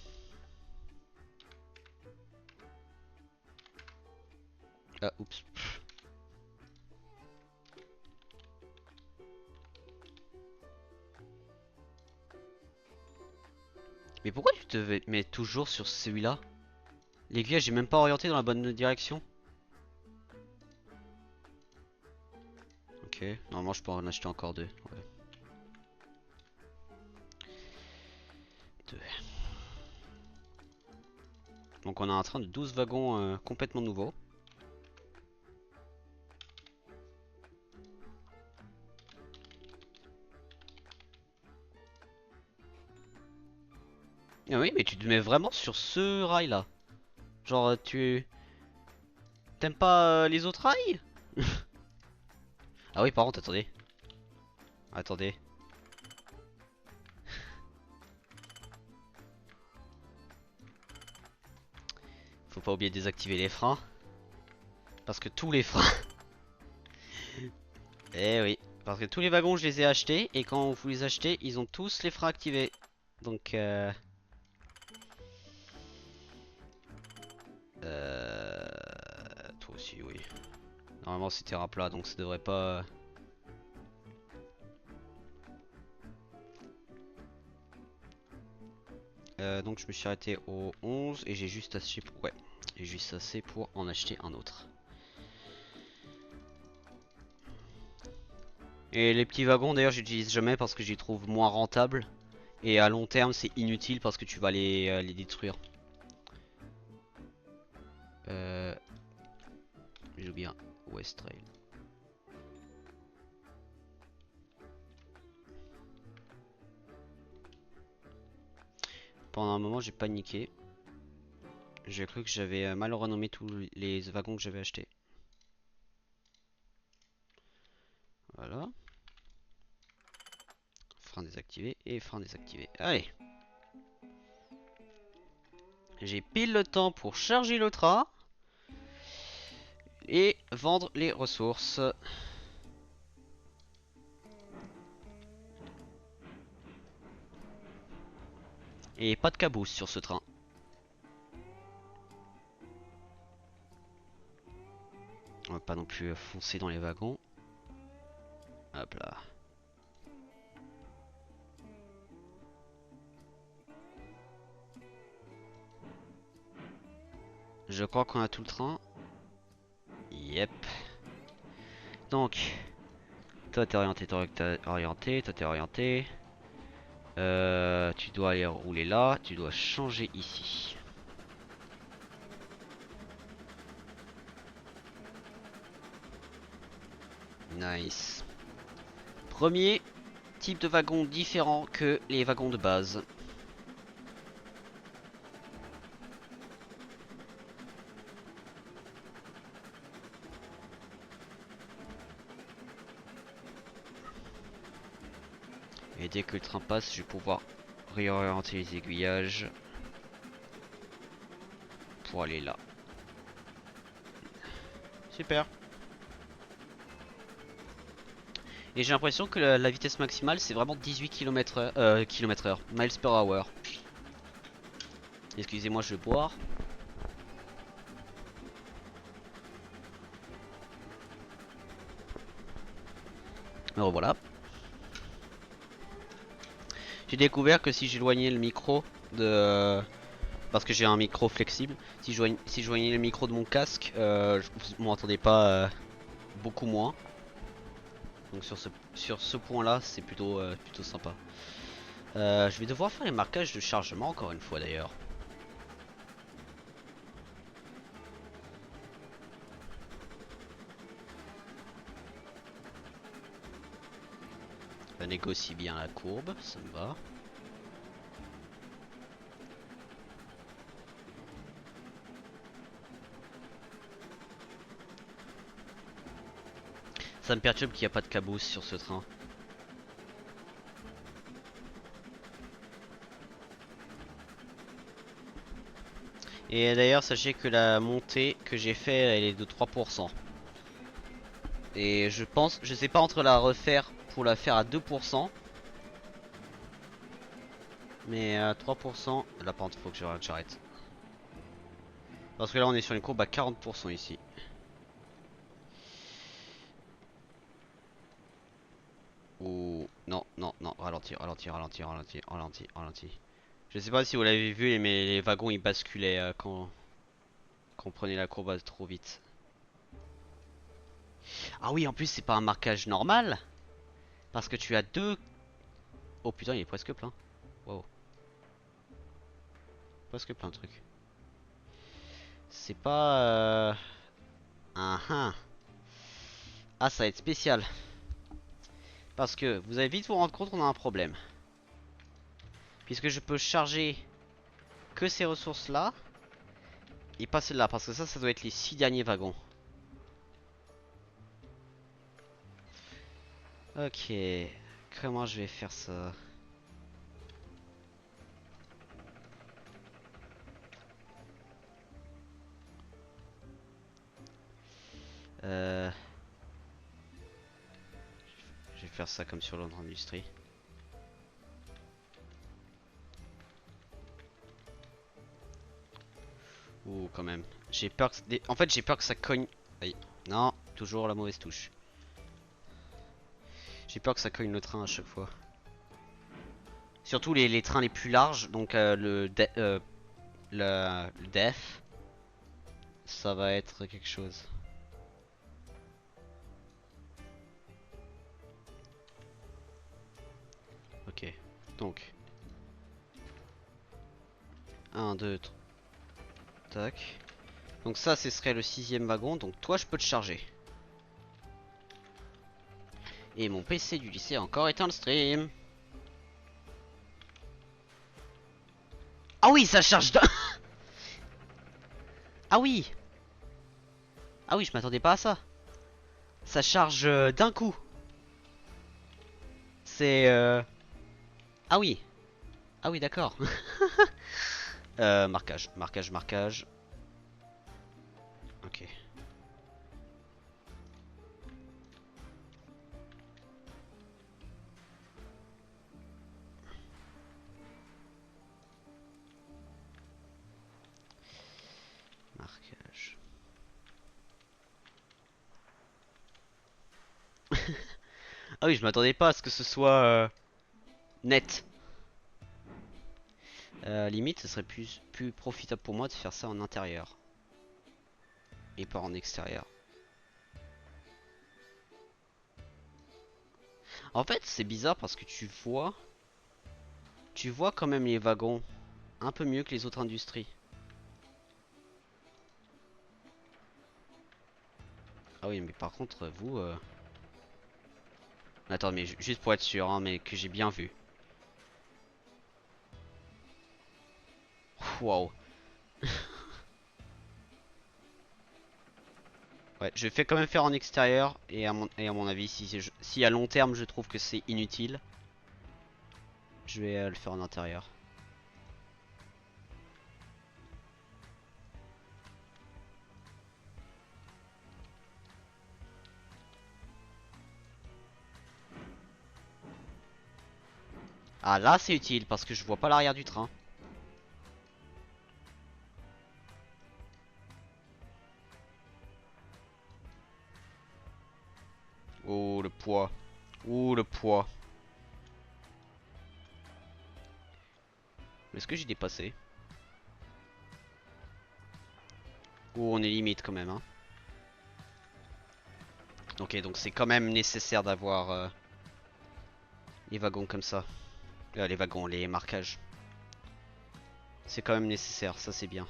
Ah oups. Mais pourquoi tu te mets toujours sur celui-là? L'aiguille j'ai même pas orienté dans la bonne direction. Ok, normalement je peux en acheter encore deux. Ouais. Deux. Donc on a un train de 12 wagons complètement nouveaux. Ah oui mais tu te mets vraiment sur ce rail là. Genre tu... T'aimes pas les autres rails? Ah oui par contre attendez. Attendez. Faut pas oublier de désactiver les freins. Parce que tous les freins... Eh oui. Parce que tous les wagons je les ai achetés. Et quand vous les achetez ils ont tous les freins activés. Donc toi aussi oui. Normalement c'est terrain plat donc ça devrait pas... donc je me suis arrêté au 11 et j'ai juste assez pour... Ouais, j'ai juste assez pour en acheter un autre. Et les petits wagons d'ailleurs j'utilise jamais parce que j'y trouve moins rentable. Et à long terme c'est inutile parce que tu vas les détruire. J'ai oublié un West Trail. Pendant un moment j'ai paniqué. J'ai cru que j'avais mal renommé tous les wagons que j'avais achetés. Voilà. Frein désactivé et frein désactivé. Allez. J'ai pile le temps pour charger le train. Et vendre les ressources. Et pas de caboose sur ce train. On va pas non plus foncer dans les wagons. Hop là. Je crois qu'on a tout le train. Yep. Donc, toi t'es orienté, toi t'es orienté, toi t'es orienté. Tu dois aller rouler là, tu dois changer ici. Nice. Premier type de wagon différent que les wagons de base. Et dès que le train passe, je vais pouvoir réorienter les aiguillages pour aller là. Super. Et j'ai l'impression que la vitesse maximale c'est vraiment 18 km/h, miles per hour. Excusez-moi, je vais boire. Alors voilà. J'ai découvert que si j'éloignais le micro de... Parce que j'ai un micro flexible. Si je joignais le micro de mon casque, vous m'entendez pas beaucoup moins. Donc sur ce point là c'est plutôt sympa. Je vais devoir faire les marquages de chargement encore une fois d'ailleurs. Je négocie bien la courbe, ça me va. Ça me perturbe qu'il n'y a pas de caboose sur ce train. Et d'ailleurs, sachez que la montée que j'ai fait, elle est de 3%. Et je pense, je sais pas entre la refaire pour la faire à 2%. Mais à 3%, là par contre, faut que j'arrête. Parce que là, on est sur une courbe à 40% ici. Ouh, non, non, non, ralentir, ralentir, ralentir, ralentir, ralentir, ralentir. Je sais pas si vous l'avez vu, mais les wagons ils basculaient quand on prenait la courbe trop vite. Ah oui, en plus, c'est pas un marquage normal. Parce que tu as deux. Oh putain, il est presque plein. Wow. Presque plein de trucs. C'est pas. Ah, ah, ça va être spécial. Parce que vous allez vite vous rendre compte qu'on a un problème. Puisque je peux charger que ces ressources là. Et pas celle-là. Parce que ça doit être les 6 derniers wagons. Ok. Comment je vais faire ça? Euh, je vais faire ça comme sur l'autre industrie. Ouh, quand même. J'ai peur que... En fait, j'ai peur que ça cogne... Aïe. Non, toujours la mauvaise touche. J'ai peur que ça cogne le train à chaque fois. Surtout les trains les plus larges, donc le def, ça va être quelque chose. Ok, donc 1, 2, 3, tac. Donc ça, ce serait le 6ème wagon, donc toi je peux te charger. Et mon PC du lycée a encore éteint le stream. Ah oui, ça charge d'un... Ah oui. Ah oui, je m'attendais pas à ça. Ça charge d'un coup. C'est... Ah oui. Ah oui, d'accord. Marquage, marquage, marquage. Ok. Marquage. Ah oui, je m'attendais pas à ce que ce soit net. Limite, ce serait plus profitable pour moi de faire ça en intérieur. Et pas en extérieur. En fait, c'est bizarre parce que tu vois quand même les wagons un peu mieux que les autres industries. Ah oui, mais par contre, vous... Attends, mais juste pour être sûr, hein, mais que j'ai bien vu. Waouh. Ouais, je vais quand même faire en extérieur et à mon avis, si à long terme je trouve que c'est inutile, je vais le faire en intérieur. Ah là c'est utile parce que je vois pas l'arrière du train. Oh le poids. Oh le poids. Est-ce que j'ai dépassé? Oh on est limite quand même hein. Ok, donc c'est quand même nécessaire d'avoir les wagons comme ça. Les wagons, les marquages. C'est quand même nécessaire, ça c'est bien.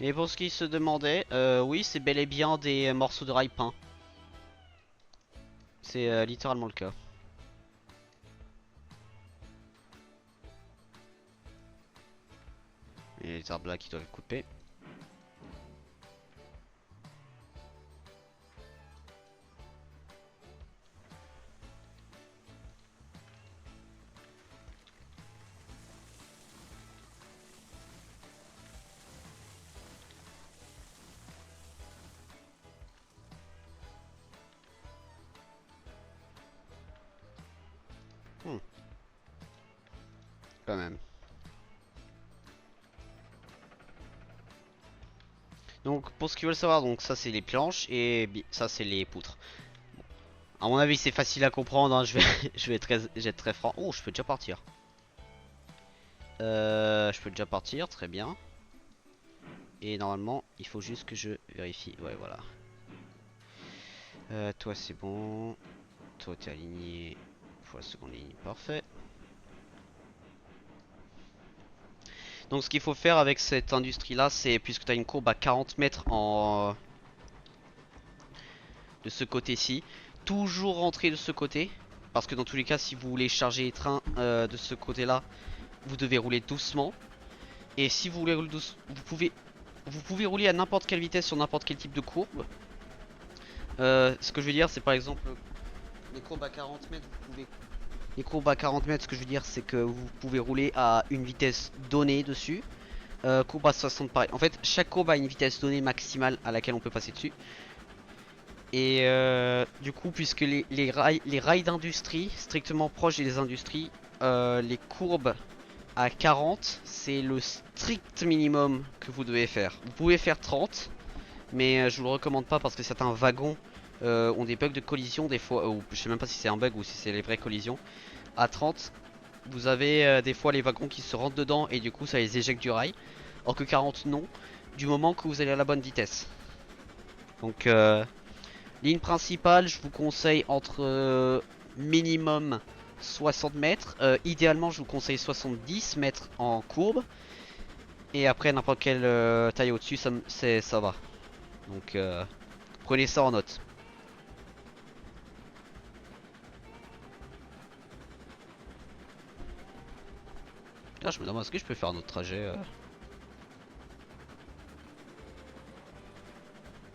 Et pour ce qui se demandait, oui, c'est bel et bien des morceaux de rail peints. C'est littéralement le cas. Et les arbres là qui doivent être coupés. Hmm, quand même. Donc pour ce qu'ils veulent savoir, donc ça c'est les planches et ça c'est les poutres. À mon avis c'est facile à comprendre, hein. Je vais être très franc. Oh, je peux déjà partir. Je peux déjà partir, très bien. Et normalement il faut juste que je vérifie. Ouais, voilà. Toi c'est bon. Toi t'es aligné pour la seconde ligne, parfait. Donc ce qu'il faut faire avec cette industrie là, c'est puisque tu as une courbe à 40 mètres de ce côté-ci, toujours rentrer de ce côté. Parce que dans tous les cas, si vous voulez charger les trains de ce côté-là, vous devez rouler doucement. Et si vous voulez rouler doucement, vous pouvez rouler à n'importe quelle vitesse sur n'importe quel type de courbe. Ce que je veux dire, c'est par exemple les courbes à 40 mètres, les courbes à 40 mètres, ce que je veux dire, c'est que vous pouvez rouler à une vitesse donnée dessus. Courbe à 60 pareil. En fait, chaque courbe a une vitesse donnée maximale à laquelle on peut passer dessus. Et du coup, puisque les rails d'industrie, strictement proches des industries, les courbes à 40, c'est le strict minimum que vous devez faire. Vous pouvez faire 30, mais je vous le recommande pas parce que certains wagons ont des bugs de collision des fois, ou je sais même pas si c'est un bug ou si c'est les vraies collisions. À 30, vous avez des fois les wagons qui se rentrent dedans et du coup ça les éjecte du rail. Or que 40 non, du moment que vous allez à la bonne vitesse. Donc ligne principale, je vous conseille entre minimum 60 mètres. Idéalement, je vous conseille 70 mètres en courbe. Et après, n'importe quelle taille au-dessus, ça va. Donc, prenez ça en note. Là, je me demande, est-ce que je peux faire un autre trajet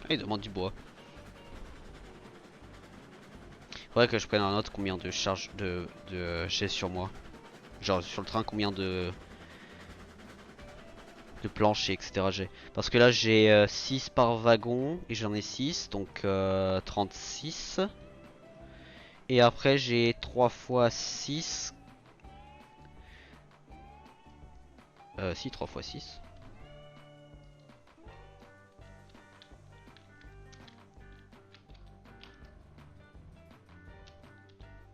Ah, il demande du bois. Faudrait que je prenne un autre combien de charge j'ai sur moi. Genre, sur le train, combien de planches, etc. j'ai. Parce que là, j'ai 6 par wagon et j'en ai 6, donc 36. Et après, j'ai 3 fois 6. Si, 3 fois 6.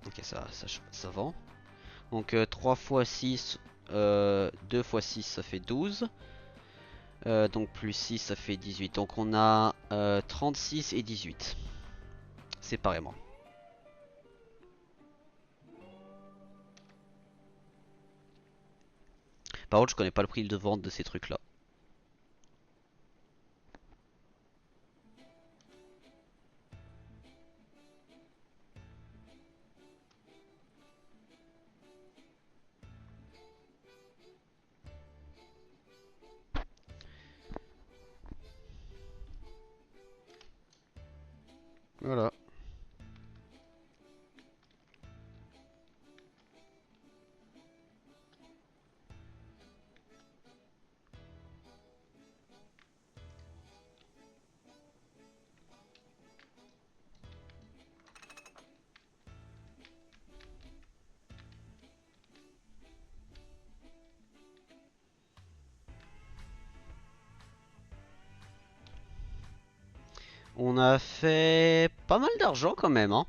Ok, ça vend. Donc 3 fois 6, 2 fois 6, ça fait 12. Donc plus 6, ça fait 18. Donc on a 36 et 18. Séparément. Par contre, je connais pas le prix de vente de ces trucs-là. Voilà. On a fait pas mal d'argent quand même, hein.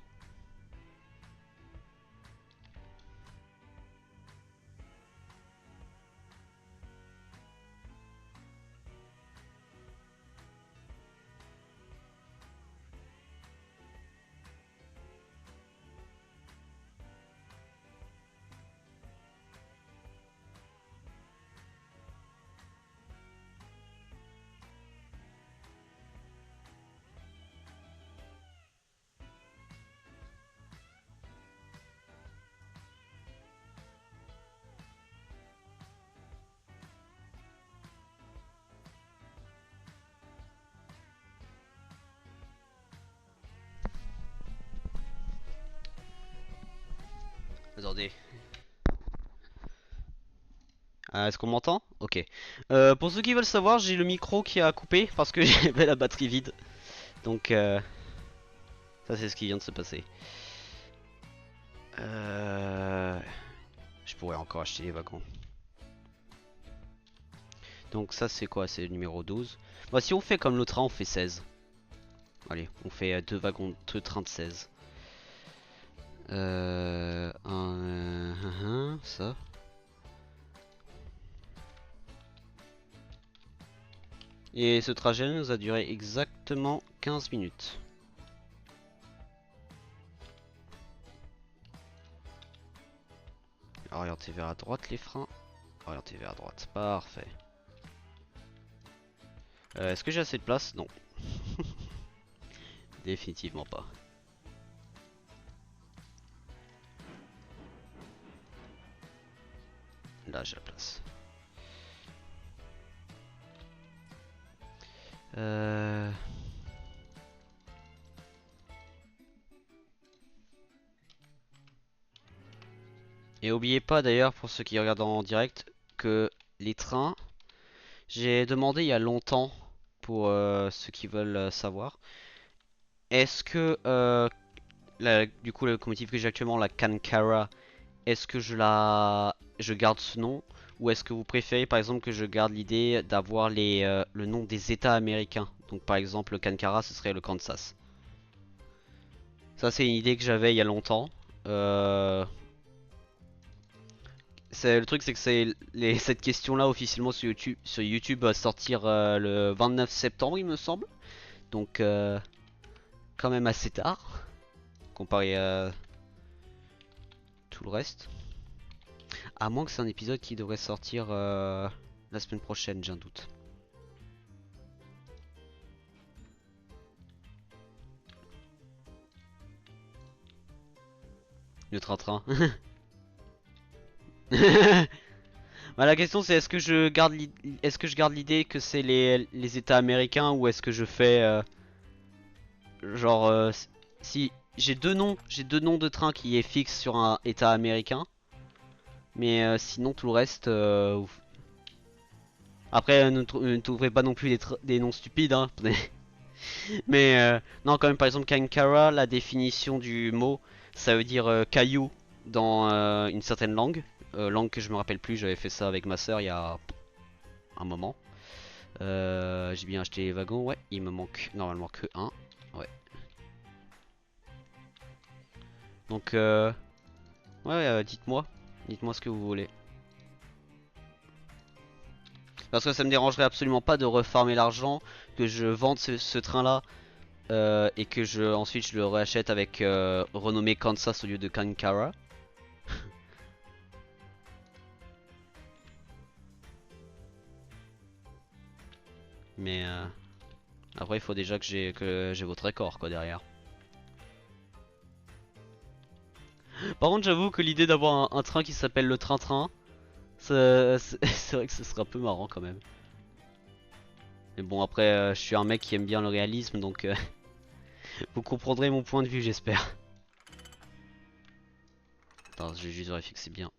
Attendez. Est-ce qu'on m'entend? Ok. Pour ceux qui veulent savoir, j'ai le micro qui a coupé parce que j'avais la batterie vide. Donc, ça c'est ce qui vient de se passer. Je pourrais encore acheter les wagons. Donc ça c'est quoi? C'est le numéro 12. Bah, si on fait comme l'autre train, on fait 16. Allez, on fait deux wagons de train de 16. Ça. Et ce trajet nous a duré exactement 15 minutes. Orientez vers la droite les freins. Orientez vers la droite. Parfait. Est-ce que j'ai assez de place? Non. Définitivement pas. Là j'ai la place. Et oubliez pas d'ailleurs pour ceux qui regardent en direct que les trains, j'ai demandé il y a longtemps pour ceux qui veulent savoir. Est-ce que du coup la locomotive que j'ai actuellement, la Kankara, est-ce que je garde ce nom ou est-ce que vous préférez par exemple que je garde l'idée d'avoir le nom des États américains? Donc par exemple le Kankara ce serait le Kansas. Ça c'est une idée que j'avais il y a longtemps. Le truc c'est que cette question là officiellement sur YouTube va sortir le 29 septembre il me semble. Donc quand même assez tard comparé à tout le reste. À moins que c'est un épisode qui devrait sortir la semaine prochaine, j'ai un doute. Le train-train. Bah, la question c'est est-ce que je garde l'idée que c'est les États américains ou est-ce que je fais genre si j'ai deux noms de train qui est fixe sur un État américain, mais sinon tout le reste après ne trouverez pas non plus des noms stupides hein. Mais non quand même par exemple Kankara, la définition du mot ça veut dire caillou dans une certaine langue, langue que je me rappelle plus, j'avais fait ça avec ma soeur il y a un moment. J'ai bien acheté les wagons, ouais, il me manque normalement que un. Ouais. Donc ouais, dites-moi ce que vous voulez. Parce que ça me dérangerait absolument pas de refarmer l'argent, que je vende ce train-là et que ensuite je le réachète avec renommé Kansas au lieu de Kankara. Mais après il faut déjà que j'ai votre accord quoi derrière. Par contre j'avoue que l'idée d'avoir un train qui s'appelle le train-train, c'est vrai que ce serait un peu marrant quand même. Mais bon après je suis un mec qui aime bien le réalisme donc vous comprendrez mon point de vue j'espère. Attends, j'ai juste vérifié que c'est bien.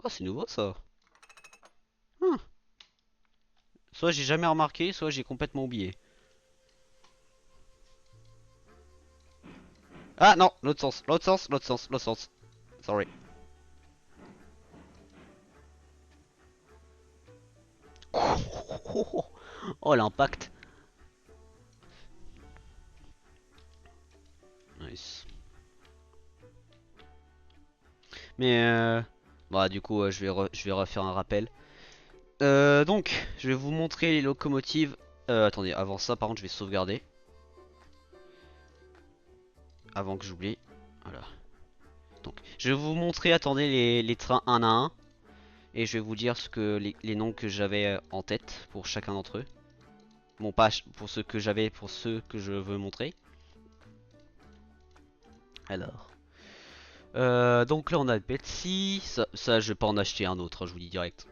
Oh c'est nouveau ça. Hum. Soit j'ai jamais remarqué, soit j'ai complètement oublié. Ah non, l'autre sens, l'autre sens, l'autre sens, l'autre sens. Sorry. Oh l'impact. Nice. Mais bah du coup je vais refaire un rappel. Donc je vais vous montrer les locomotives. Attendez, avant ça par contre je vais sauvegarder. Avant que j'oublie. Voilà. Donc je vais vous montrer, attendez les trains un à un. Et je vais vous dire les noms que j'avais en tête pour chacun d'entre eux. Bon pas pour ceux que j'avais, pour ceux que je veux montrer. Alors. Donc là on a Betsy, ça je vais pas en acheter un autre, hein, je vous dis direct.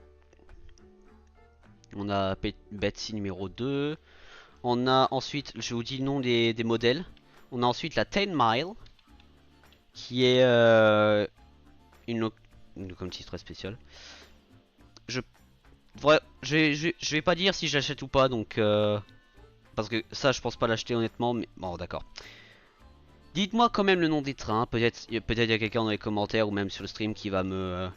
On a Betsy numéro 2. On a ensuite, je vous dis le nom des modèles. On a ensuite la 10 Mile. qui est une locomotive très spéciale. Je, je vais pas dire si j'achète ou pas, donc parce que ça je pense pas l'acheter honnêtement, mais bon d'accord. Dites-moi quand même le nom des trains, peut-être y a quelqu'un dans les commentaires ou même sur le stream qui va me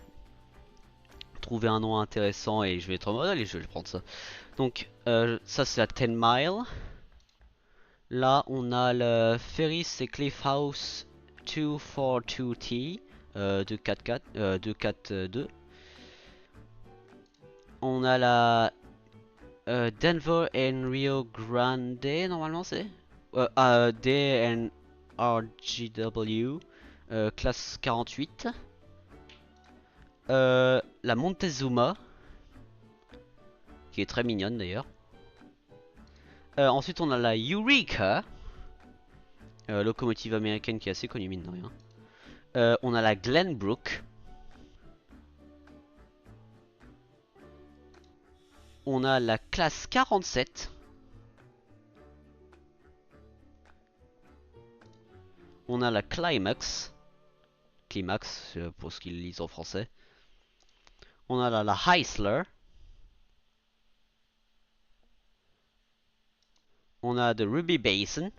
trouver un nom intéressant et je vais être en mode allez je vais prendre ça. Donc ça c'est la 10 Mile. Là on a le ferry, c'est Cliff House 242T 242. On a la Denver and Rio Grande, normalement c'est DNRGW, classe 48. La Montezuma, qui est très mignonne d'ailleurs. Ensuite on a la Eureka, locomotive américaine qui est assez connue mine de rien. On a la Glenbrook. On a la classe 47. On a la Climax. Climax, pour ce qu'ils lisent en français. On a la Heisler. On a The Ruby Basin.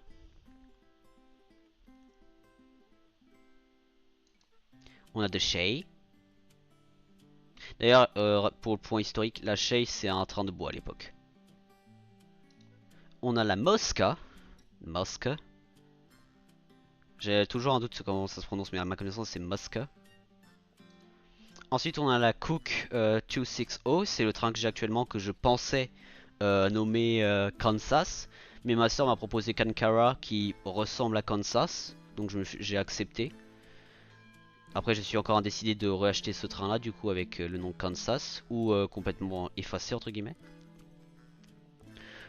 On a The Shay. D'ailleurs, pour le point historique, la Shay c'est un train de bois à l'époque. On a la Mosca. Mosca. J'ai toujours un doute sur comment ça se prononce, mais à ma connaissance c'est Mosca. Ensuite on a la Cook 260, c'est le train que j'ai actuellement que je pensais nommer Kansas. Mais ma soeur m'a proposé Kankara qui ressemble à Kansas, donc j'ai accepté. Après je suis encore indécidé de reacheter ce train là du coup avec le nom Kansas ou complètement effacé entre guillemets.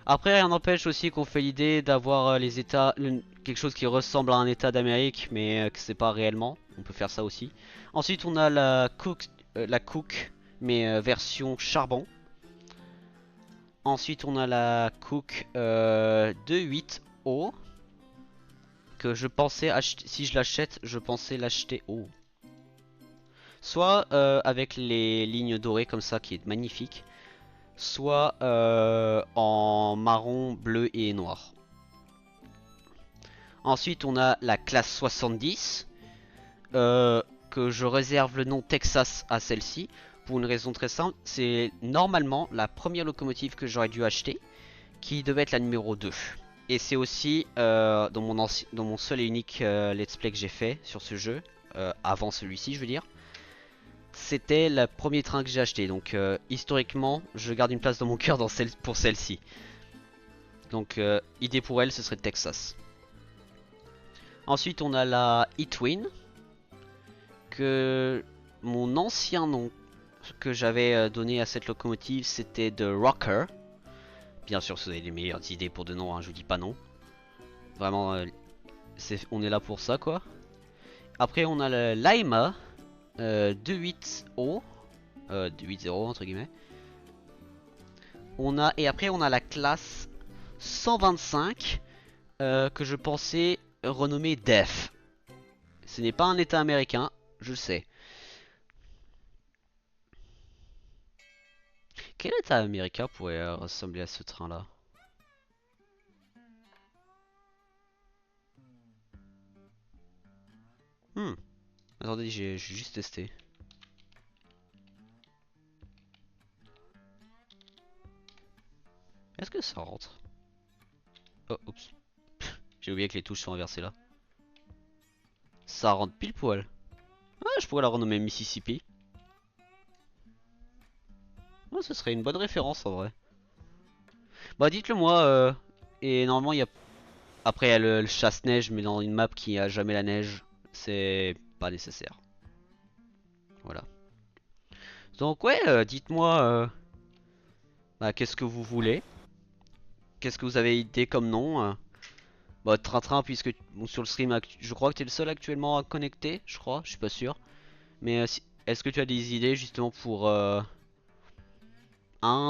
Après rien n'empêche aussi qu'on fait l'idée d'avoir les états, quelque chose qui ressemble à un état d'Amérique mais que c'est pas réellement, on peut faire ça aussi. Ensuite on a la Cook mais version charbon. Ensuite on a la Cook 28O que je pensais acheter, si je l'achète je pensais l'acheter haut. Soit avec les lignes dorées comme ça qui est magnifique, soit en marron, bleu et noir. Ensuite on a la classe 70 que je réserve le nom Texas à celle-ci pour une raison très simple, c'est normalement la première locomotive que j'aurais dû acheter qui devait être la numéro 2. Et c'est aussi dans mon seul et unique let's play que j'ai fait sur ce jeu, avant celui-ci je veux dire. C'était le premier train que j'ai acheté, donc historiquement je garde une place dans mon cœur pour celle-ci. Donc idée pour elle ce serait Texas. Ensuite on a la E-Twin, que mon ancien nom que j'avais donné à cette locomotive c'était The Rocker. Bien sûr si vous avez les meilleures idées pour de noms, hein, je vous dis pas non. Vraiment on est là pour ça quoi. Après on a le Lima 28O 28.0 entre guillemets. Et après on a la classe 125 que je pensais renommer Def. Ce n'est pas un état américain, je sais. Quel état américain pourrait ressembler à ce train là? Attendez, j'ai juste testé. Est-ce que ça rentre? Oh, oups. J'ai oublié que les touches sont inversées là. Ça rentre pile poil. Ah, je pourrais la renommer Mississippi. Oh, ce serait une bonne référence en vrai. Bah dites-le moi. Et normalement il y a... Après il y a le chasse-neige mais dans une map qui a jamais la neige. C'est pas nécessaire. Voilà. Donc ouais, dites-moi bah, qu'est-ce que vous voulez. Qu'est-ce que vous avez idée comme nom Bah Train-Train puisque bon, sur le stream je crois que tu es le seul actuellement à connecter. Je crois, je suis pas sûr. Mais est-ce que tu as des idées justement pour un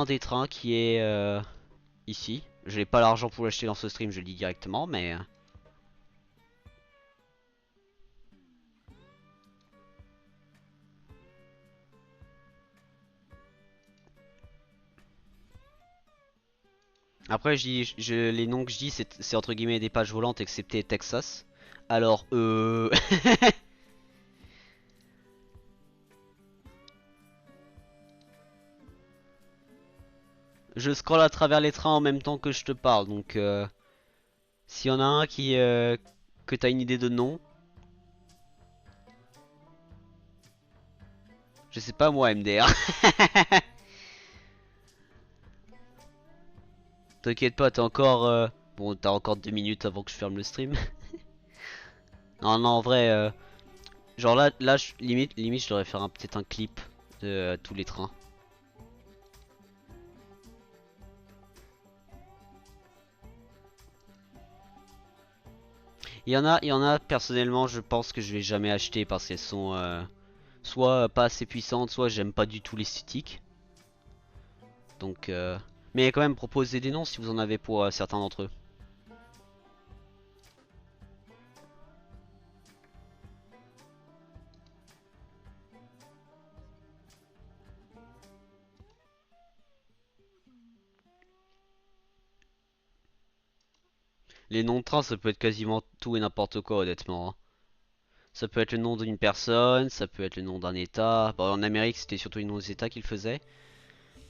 des trains qui est ici? Je n'ai pas l'argent pour l'acheter dans ce stream, je le dis directement mais... Après, les noms que je dis, c'est entre guillemets des pages volantes, excepté Texas. Alors, je scrolle à travers les trains en même temps que je te parle, donc s'il y en a un que t'as une idée de nom, je sais pas moi, MDR. T'inquiète pas, t'as encore, bon, t'as encore 2 minutes avant que je ferme le stream. Non, non, en vrai, genre là, limite, je devrais faire peut-être un clip de tous les trains. Il y en a, personnellement, je pense que je vais jamais acheter parce qu'elles sont soit pas assez puissantes, soit j'aime pas du tout l'esthétique. Donc, mais quand même, proposez des noms si vous en avez pour certains d'entre eux. Les noms de trains, ça peut être quasiment tout et n'importe quoi, honnêtement, hein. Ça peut être le nom d'une personne, ça peut être le nom d'un état. Bon, en Amérique, c'était surtout les noms des états qu'ils faisaient.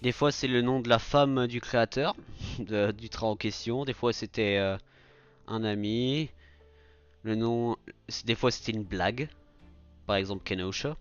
Des fois, c'est le nom de la femme du créateur du train en question. Des fois, c'était un ami. Le nom, des fois, c'était une blague. Par exemple, Kenosha.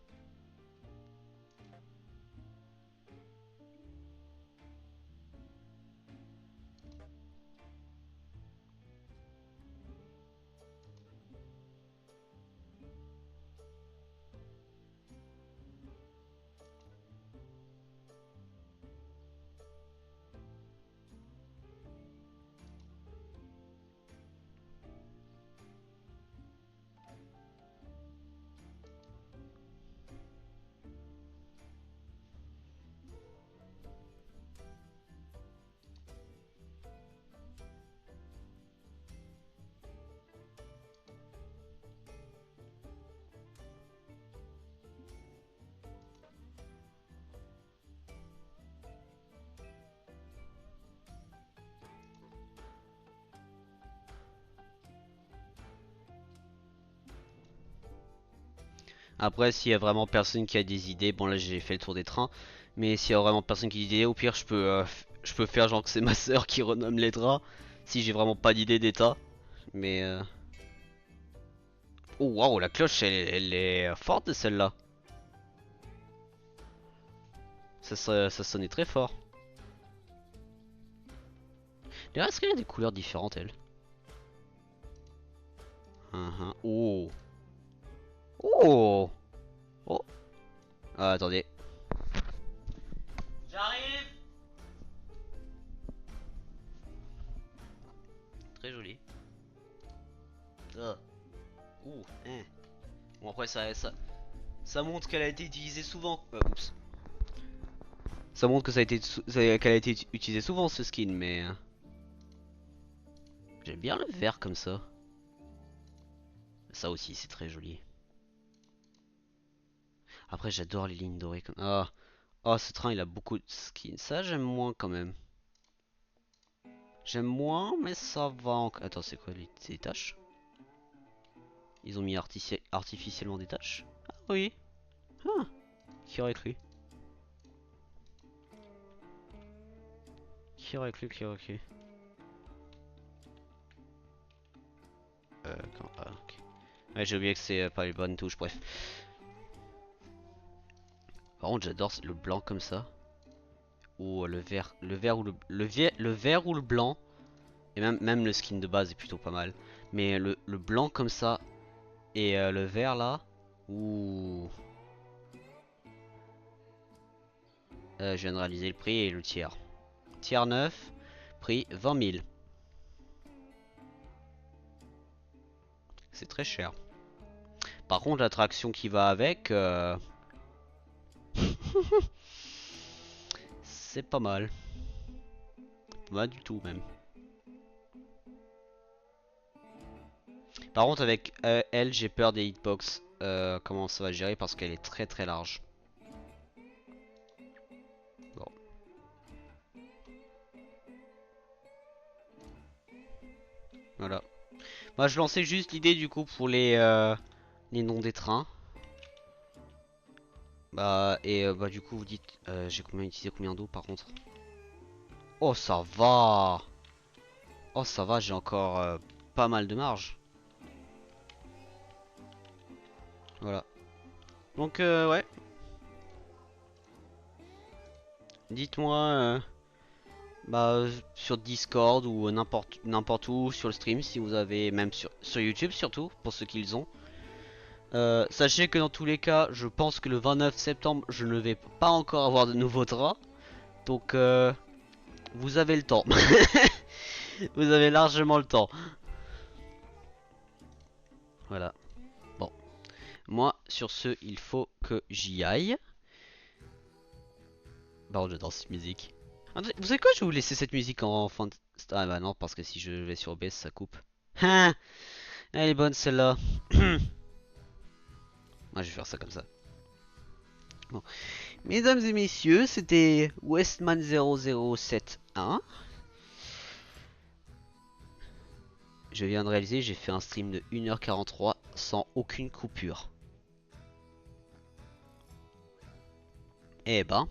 Après, s'il y a vraiment personne qui a des idées, bon là j'ai fait le tour des trains, mais s'il y a vraiment personne qui a des idées, au pire je peux faire genre que c'est ma sœur qui renomme les draps, si j'ai vraiment pas d'idée d'état. Mais oh waouh, la cloche elle est forte celle-là. Ça sonnait très fort. D'ailleurs, est-ce qu'il y a des couleurs différentes elle? Oh. Oh. Oh. Ah, attendez. J'arrive. Très joli. Ah. Ouh. Hein. Bon après ça montre qu'elle a été utilisée souvent. Oups. Ça montre que qu'elle a été utilisée souvent ce skin, mais j'aime bien le vert comme ça. Ça aussi c'est très joli. Après j'adore les lignes dorées comme. Ah, oh, ce train il a beaucoup de skins. Ça j'aime moins quand même. J'aime moins, mais ça va encore. Attends, c'est quoi ces taches? Ils ont mis artificiellement des taches? Ah oui. Ah, qui aurait cru? Qui aurait cru? Qui aurait cru? Ah, ok. Ouais, j'ai oublié que c'est pas les bonnes touches, bref. Par contre, j'adore le blanc comme ça. Ou le vert ou le vert ou le blanc. Et même le skin de base est plutôt pas mal. Mais le blanc comme ça et le vert là. Ouh. Je viens de réaliser le prix et le tiers. Tiers 9, prix 20 000. C'est très cher. Par contre, l'attraction qui va avec, c'est pas mal. Pas mal du tout même. Par contre, avec elle, j'ai peur des hitbox. Comment ça va gérer parce qu'elle est très très large. Bon. Moi je lançais juste l'idée du coup pour les noms des trains. Bah et bah du coup vous dites j'ai combien utilisé combien d'eau par contre. Oh ça va. Oh ça va, j'ai encore pas mal de marge. Voilà. Donc ouais. Dites-moi bah sur Discord ou n'importe où sur le stream si vous avez même sur YouTube surtout pour ceux qui le ont. Sachez que dans tous les cas, je pense que le 29 septembre, je ne vais pas encore avoir de nouveaux draps. Donc vous avez le temps. Vous avez largement le temps. Voilà. Bon. Moi, sur ce, il faut que j'y aille. Bah, j'adore cette musique. Vous savez quoi? Je vais vous laisser cette musique en fin de... Ah bah non, parce que si je vais sur OBS, ça coupe. Ah, elle est bonne celle-là. Moi, je vais faire ça comme ça. Bon. Mesdames et messieurs, c'était Westman0071. Je viens de réaliser, j'ai fait un stream de 1h43 sans aucune coupure. Eh ben.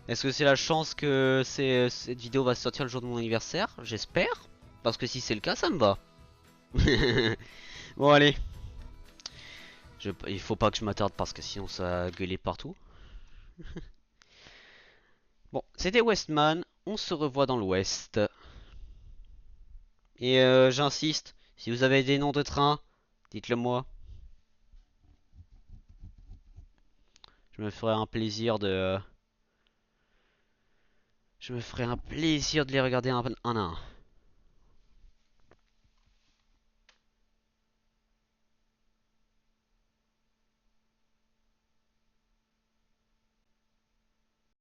Est-ce que c'est la chance que cette vidéo va sortir le jour de mon anniversaire? J'espère. Parce que si c'est le cas, ça me va. Bon, allez. Il faut pas que je m'attarde parce que sinon ça va gueuler partout. Bon, c'était Westman. On se revoit dans l'Ouest. Et j'insiste, si vous avez des noms de trains, dites-le moi. Je me ferai un plaisir de... Je me ferai un plaisir de les regarder un à un.